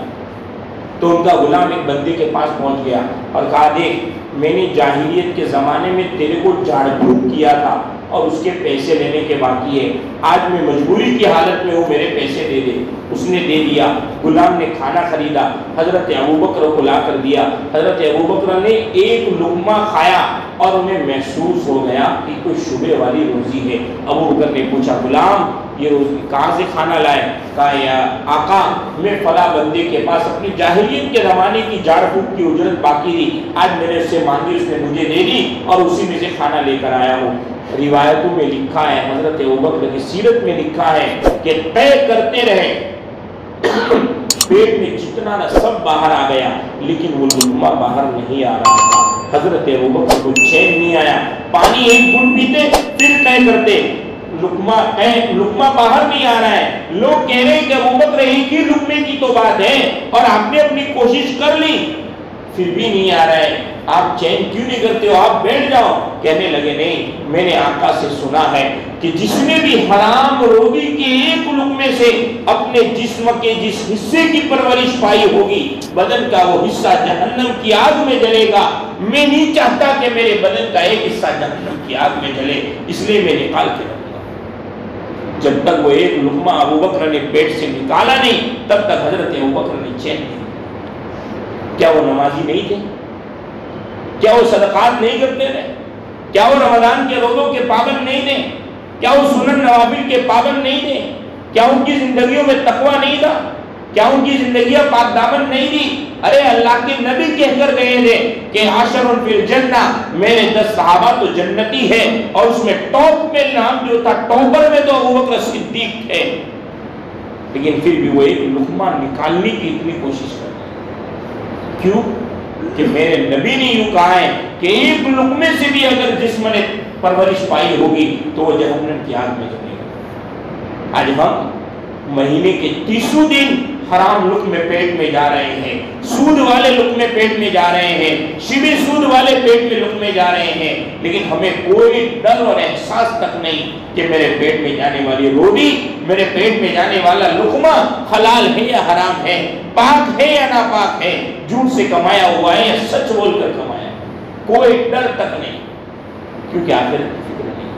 S2: تو ان کا غلام ایک بندے کے پاس پہنچ گیا اور کہا دیکھ میں نے جاہلیت کے زمانے میں تیرے کو جھاڑ پھونک کیا تھا اور اس کے پیسے لینے کے باقی ہے، آج میں مجبوری کی حالت میں ہوں، میرے پیسے دے دے. اس نے دے دیا. غلام نے کھانا خریدا، حضرت ابوبکر کو لا کر دیا. حضرت ابوبکر نے ایک لقمہ کھایا اور انہیں محسوس ہو گیا کہ کوئی شبے والی روزی ہے. ابوبکر نے پوچھا غلام یہ روزی کہاں سے کھانا لائے؟ کہا یا آقا میں فلاں بندے کے پاس اپنی جاہلیت کے زمانے کی جھاڑ پھونک کی اجرت باقی تھی، آج میں نے اس سے مانگی، اس نے مجھے دے دی اور اسی میں سے کھانا لے کر آیا ہوں. روایتوں میں لکھا ہے، حضرت ابوبکر کی سیرت میں لکھا ہے کہ طے کرتے رہے، پیٹ میں جتنا نہ سب باہر آ گیا لیکن وہ لقمہ باہر نہیں آ رہا تھا. حضرت ابوبکر کو چین نہیں آیا، پانی ایک گھونٹ پیتے پھر طے کرتے، لقمہ باہر نہیں آ رہا ہے. لوگ کہہ رہے ہیں کہ ابوبکر ایک ہی لقمے کی تو بات ہے اور آپ نے اپنی کوشش کر لی پھر بھی نہیں آ رہا ہے، آپ چین کیوں نہیں کرتے ہو، آپ بیٹھ جاؤ. کہنے لگے نہیں میں نے آقا سے سنا ہے کہ جس نے بھی حرام روزی کے ایک لقمے سے اپنے جسم کے جس حصے کی پرورش پائی ہوگی بدن کا وہ حصہ جہنم کی آگ میں جلے گا. میں نہیں چاہتا کہ میرے بدن کا ایک حصہ جہنم کی آگ میں جلے، اس لیے میں نکال کے رکھوں گا. جب تک وہ ایک لقمہ ابوبکر نے پیٹ سے نکالا نہیں تب تک حضرت ابوبکر نے چین نہیں. کیا وہ نمازی نہیں تھے؟ کیا وہ صدقات نہیں کرتے تھے؟ کیا وہ رمضان کے روزوں کے پابند نہیں تھے؟ کیا وہ سنن نوافل کے پابند نہیں تھے؟ کیا ان کی زندگیوں میں تقوی نہیں تھا؟ کیا ان کی زندگیاں پاک دامن نہیں تھی؟ ارے اللہ کے نبی کہہ کر گئے تھے کہ عاشر فی الجنہ، میرے 10 صحابہ تو جنتی ہے، اور اس میں ٹاپ میں نام جو تھا ٹاپر میں تو ابوبکر صدیق تھے. لیکن پھر بھی وہ ایک لقمہ نکالنے کی اتنی کوشش کر رہے ہیں. کیوں؟ کہ میرے نبی نے یوں کہا ہے کہ ایک لقمے سے بھی اگر جسم نے پرورش پائی ہوگی تو وہ جہنم کی آگ میں جلے گا. آج ہم مہینے کے 30 دن حرام لقمے پیٹ میں جا رہے ہیں، سود والے لقمے پیٹ میں جا رہے ہیں، شبہ سود والے پیٹ میں لقمے جا رہے ہیں، لیکن ہمیں کوئی ڈر اور احساس تک نہیں کہ میرے پیٹ میں جانے والی روٹی، میرے پیٹ میں جانے والا لقمہ حلال ہے یا حرام ہے، پاک ہے یا ناپاک ہے، جھوٹ سے کمایا ہوا ہے یا سچ بول کر کمایا ہے. کوئی ڈر تک نہیں، کیونکہ آخرت کی فکر نہیں.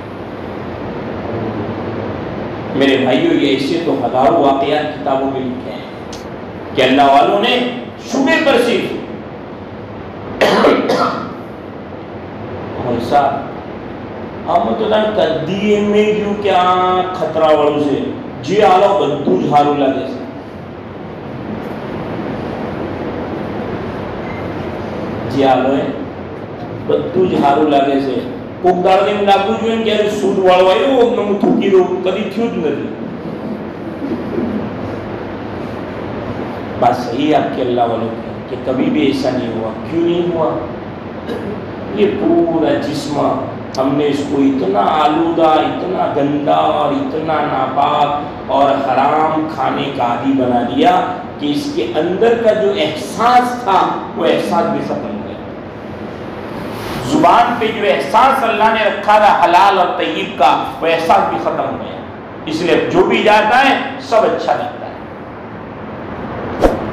S2: میرے بھائیوں یہ ایسے تو ہزاروں واقعات کتابوں میں لکھے ہیں کہ اللہ والوں نے شبے پر صرف ایسا ہم تو نہ کدیے میں کیوں کیا خطرہ وڑو سے جی آلو بدو جھارو لگے سے جی آلو ہے بدو جھارو لگے سے کوک دار دن لاگو جو ان کیا سود وڑوائی وہ نمو تھوکی رو کدی تھیوٹ ندی. بات صحیح ہے آپ کے اللہ والوں کی کہ کبھی بھی ایسا نہیں ہوا. کیوں نہیں ہوا؟ یہ پورا جسم ہم نے اس کو اتنا آلودہ، اتنا گندا اور اتنا ناپاک اور حرام کھانے کا عادی بنا دیا کہ اس کے اندر کا جو احساس تھا وہ احساس بھی ختم ہو گیا. زبان پہ جو احساس اللہ نے رکھا تھا حلال اور طیب کا وہ احساس بھی ختم ہو گیا. اس لیے جو بھی جاتا ہے سب اچھا لگتا ہے.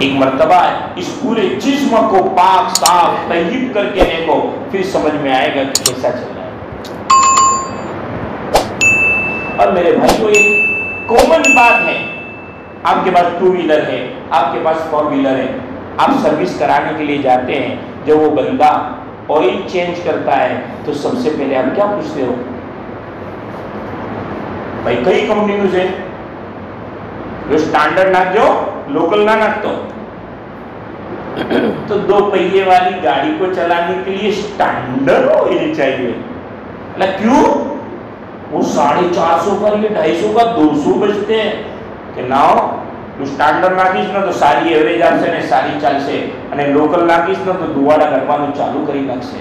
S2: ایک مرتبہ اس پورے جسم کو پاک صاف طیب کر کے دیکھو پھر سمجھ میں آئے گا کہ کیسا چل رہا ہے. اور میرے بھائیو ایک کامن بات ہے، آپ کے پاس 2 ویلر ہے، آپ کے پاس 4 ویلر ہے، آپ سروس کرانے کے لیے جاتے ہیں، جب وہ بندہ آئل چینج کرتا ہے تو سب سے پہلے آپ کیا پوچھتے ہو؟ بھائی کئی کمپنیوں سے جو سٹینڈرڈ نہ جو لوکل نہ نکتو تو 2 پہیے والی گاڑی کو چلانے کے لیے سٹینڈرڈ آئل چاہیے. کیوں؟ وہ 450 کا لیے 250 کا 200 بچتے ہیں. કે નાઓ તું સ્ટાન્ડર્ડ નાખીશ ને તો સારી એવરેજ આવશે ને સારી ચાલશે, અને લોકલ નાખીશ ને તો દુવાડા કરવાનું ચાલુ કરી નાખશે.